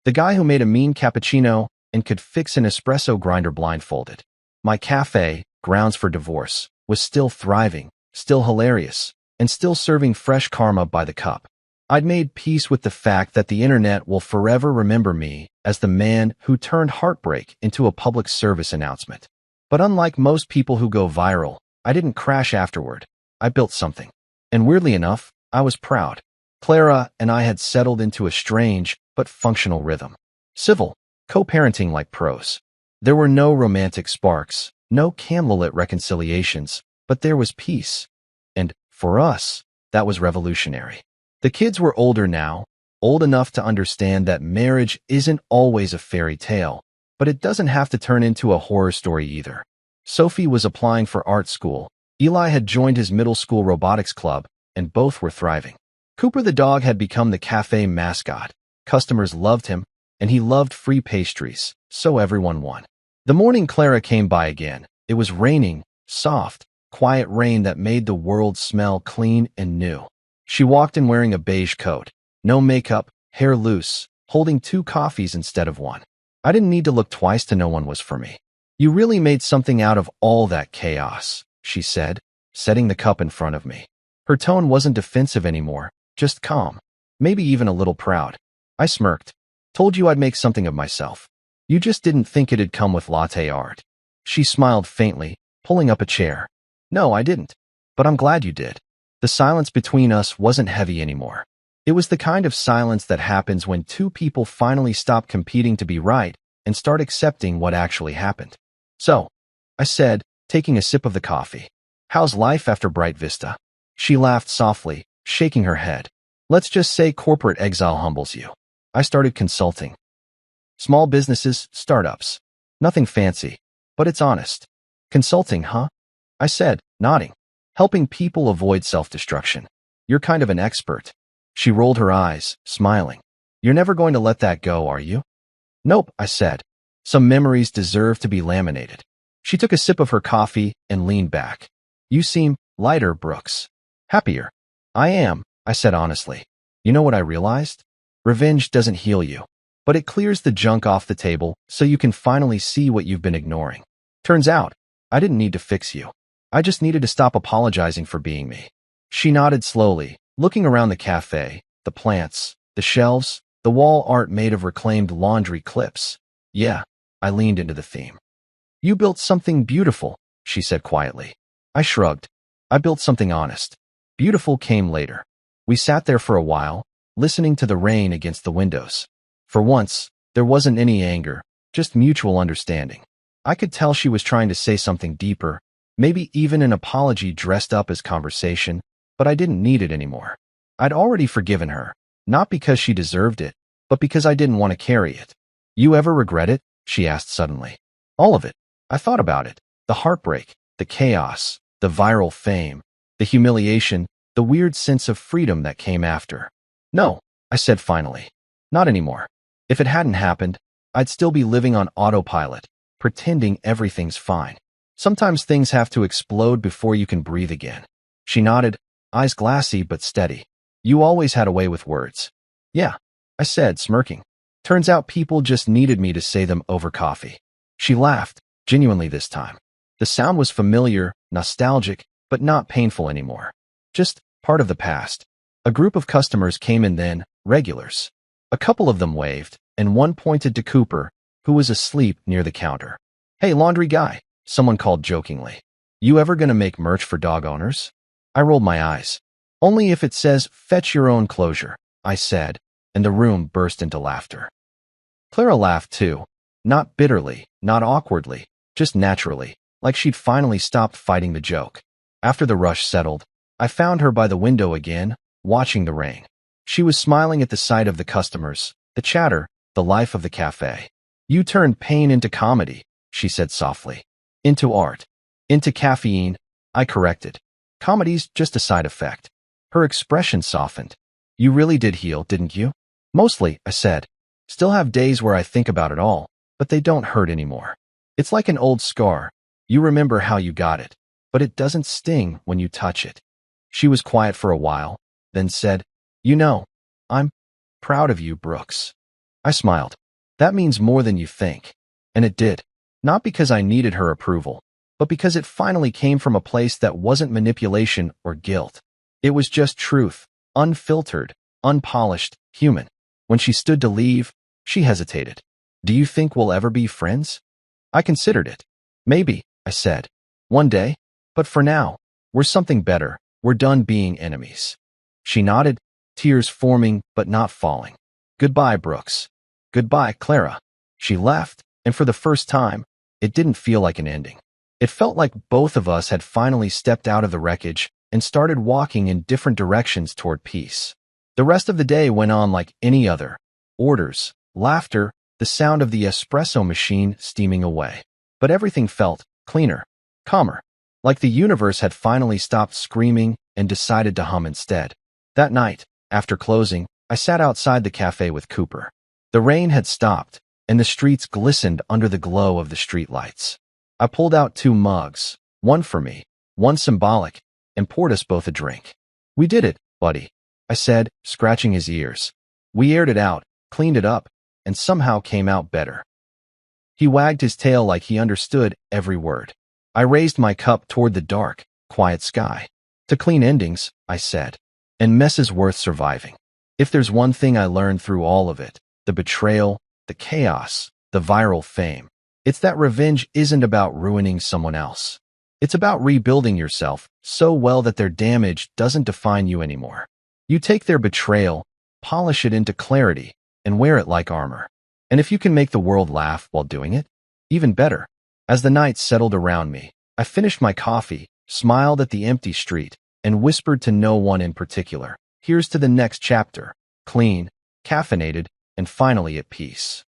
The guy who made a mean cappuccino and could fix an espresso grinder blindfolded. My cafe, Grounds for Divorce, was still thriving, still hilarious, and still serving fresh karma by the cup. I'd made peace with the fact that the internet will forever remember me as the man who turned heartbreak into a public service announcement. But unlike most people who go viral, I didn't crash afterward. I built something. And weirdly enough, I was proud. Clara and I had settled into a strange but functional rhythm. Civil, co-parenting like pros. There were no romantic sparks, no candlelit reconciliations, but there was peace. And, for us, that was revolutionary. The kids were older now, old enough to understand that marriage isn't always a fairy tale, but it doesn't have to turn into a horror story either. Sophie was applying for art school. Eli had joined his middle school robotics club, and both were thriving. Cooper the dog had become the cafe mascot. Customers loved him, and he loved free pastries, so everyone won. The morning Clara came by again. It was raining, soft, quiet rain that made the world smell clean and new. She walked in wearing a beige coat, no makeup, hair loose, holding 2 coffees instead of 1. I didn't need to look twice to know one was for me. You really made something out of all that chaos, she said, setting the cup in front of me. Her tone wasn't defensive anymore, just calm, maybe even a little proud. I smirked. Told you I'd make something of myself. You just didn't think it'd come with latte art. She smiled faintly, pulling up a chair. No, I didn't. But I'm glad you did. The silence between us wasn't heavy anymore. It was the kind of silence that happens when 2 people finally stop competing to be right and start accepting what actually happened. So, I said, taking a sip of the coffee. How's life after Bright Vista? She laughed softly, shaking her head. Let's just say corporate exile humbles you. I started consulting. Small businesses, startups. Nothing fancy, but it's honest. Consulting, huh? I said, nodding. Helping people avoid self-destruction. You're kind of an expert. She rolled her eyes, smiling. You're never going to let that go, are you? Nope, I said. Some memories deserve to be laminated. She took a sip of her coffee and leaned back. You seem lighter, Brooks. Happier. I am, I said honestly. You know what I realized? Revenge doesn't heal you, but it clears the junk off the table so you can finally see what you've been ignoring. Turns out, I didn't need to fix you. I just needed to stop apologizing for being me. She nodded slowly, looking around the cafe, the plants, the shelves, the wall art made of reclaimed laundry clips. Yeah, I leaned into the theme. You built something beautiful, she said quietly. I shrugged. I built something honest. Beautiful came later. We sat there for a while, listening to the rain against the windows. For once, there wasn't any anger, just mutual understanding. I could tell she was trying to say something deeper, maybe even an apology dressed up as conversation, but I didn't need it anymore. I'd already forgiven her, not because she deserved it, but because I didn't want to carry it. You ever regret it? She asked suddenly. All of it. I thought about it. The heartbreak, the chaos, the viral fame, the humiliation, the weird sense of freedom that came after. No, I said finally. Not anymore. If it hadn't happened, I'd still be living on autopilot, pretending everything's fine. Sometimes things have to explode before you can breathe again. She nodded, eyes glassy but steady. You always had a way with words. Yeah, I said, smirking. Turns out people just needed me to say them over coffee. She laughed, genuinely this time. The sound was familiar, nostalgic, but not painful anymore. Just part of the past. A group of customers came in then, regulars. A couple of them waved, and one pointed to Cooper, who was asleep near the counter. Hey, laundry guy, someone called jokingly. You ever gonna make merch for dog owners? I rolled my eyes. Only if it says, fetch your own closure, I said, and the room burst into laughter. Clara laughed too. Not bitterly, not awkwardly, just naturally, like she'd finally stopped fighting the joke. After the rush settled, I found her by the window again, watching the rain. She was smiling at the sight of the customers, the chatter, the life of the cafe. You turned pain into comedy, she said softly. Into art. Into caffeine, I corrected. Comedy's just a side effect. Her expression softened. You really did heal, didn't you? Mostly, I said. Still have days where I think about it all, but they don't hurt anymore. It's like an old scar. You remember how you got it, but it doesn't sting when you touch it. She was quiet for a while, then said, You know, I'm proud of you, Brooks. I smiled. That means more than you think. And it did. Not because I needed her approval, but because it finally came from a place that wasn't manipulation or guilt. It was just truth, unfiltered, unpolished, human. When she stood to leave, she hesitated. Do you think we'll ever be friends? I considered it. Maybe, I said. One day. But for now, we're something better. We're done being enemies. She nodded, tears forming but not falling. Goodbye, Brooks. Goodbye, Clara. She left, and for the first time, it didn't feel like an ending. It felt like both of us had finally stepped out of the wreckage and started walking in different directions toward peace. The rest of the day went on like any other. Orders, laughter, the sound of the espresso machine steaming away. But everything felt cleaner, calmer, like the universe had finally stopped screaming and decided to hum instead. That night, after closing, I sat outside the cafe with Cooper. The rain had stopped, and the streets glistened under the glow of the streetlights. I pulled out 2 mugs, one for me, one symbolic, and poured us both a drink. We did it, buddy, I said, scratching his ears. We aired it out, cleaned it up, and somehow came out better. He wagged his tail like he understood every word. I raised my cup toward the dark, quiet sky. To clean endings, I said, and messes worth surviving. If there's one thing I learned through all of it, the betrayal, the chaos, the viral fame, it's that revenge isn't about ruining someone else. It's about rebuilding yourself so well that their damage doesn't define you anymore. You take their betrayal, polish it into clarity, and wear it like armor. And if you can make the world laugh while doing it, even better. As the night settled around me, I finished my coffee, smiled at the empty street, and whispered to no one in particular, here's to the next chapter, clean, caffeinated, and finally at peace.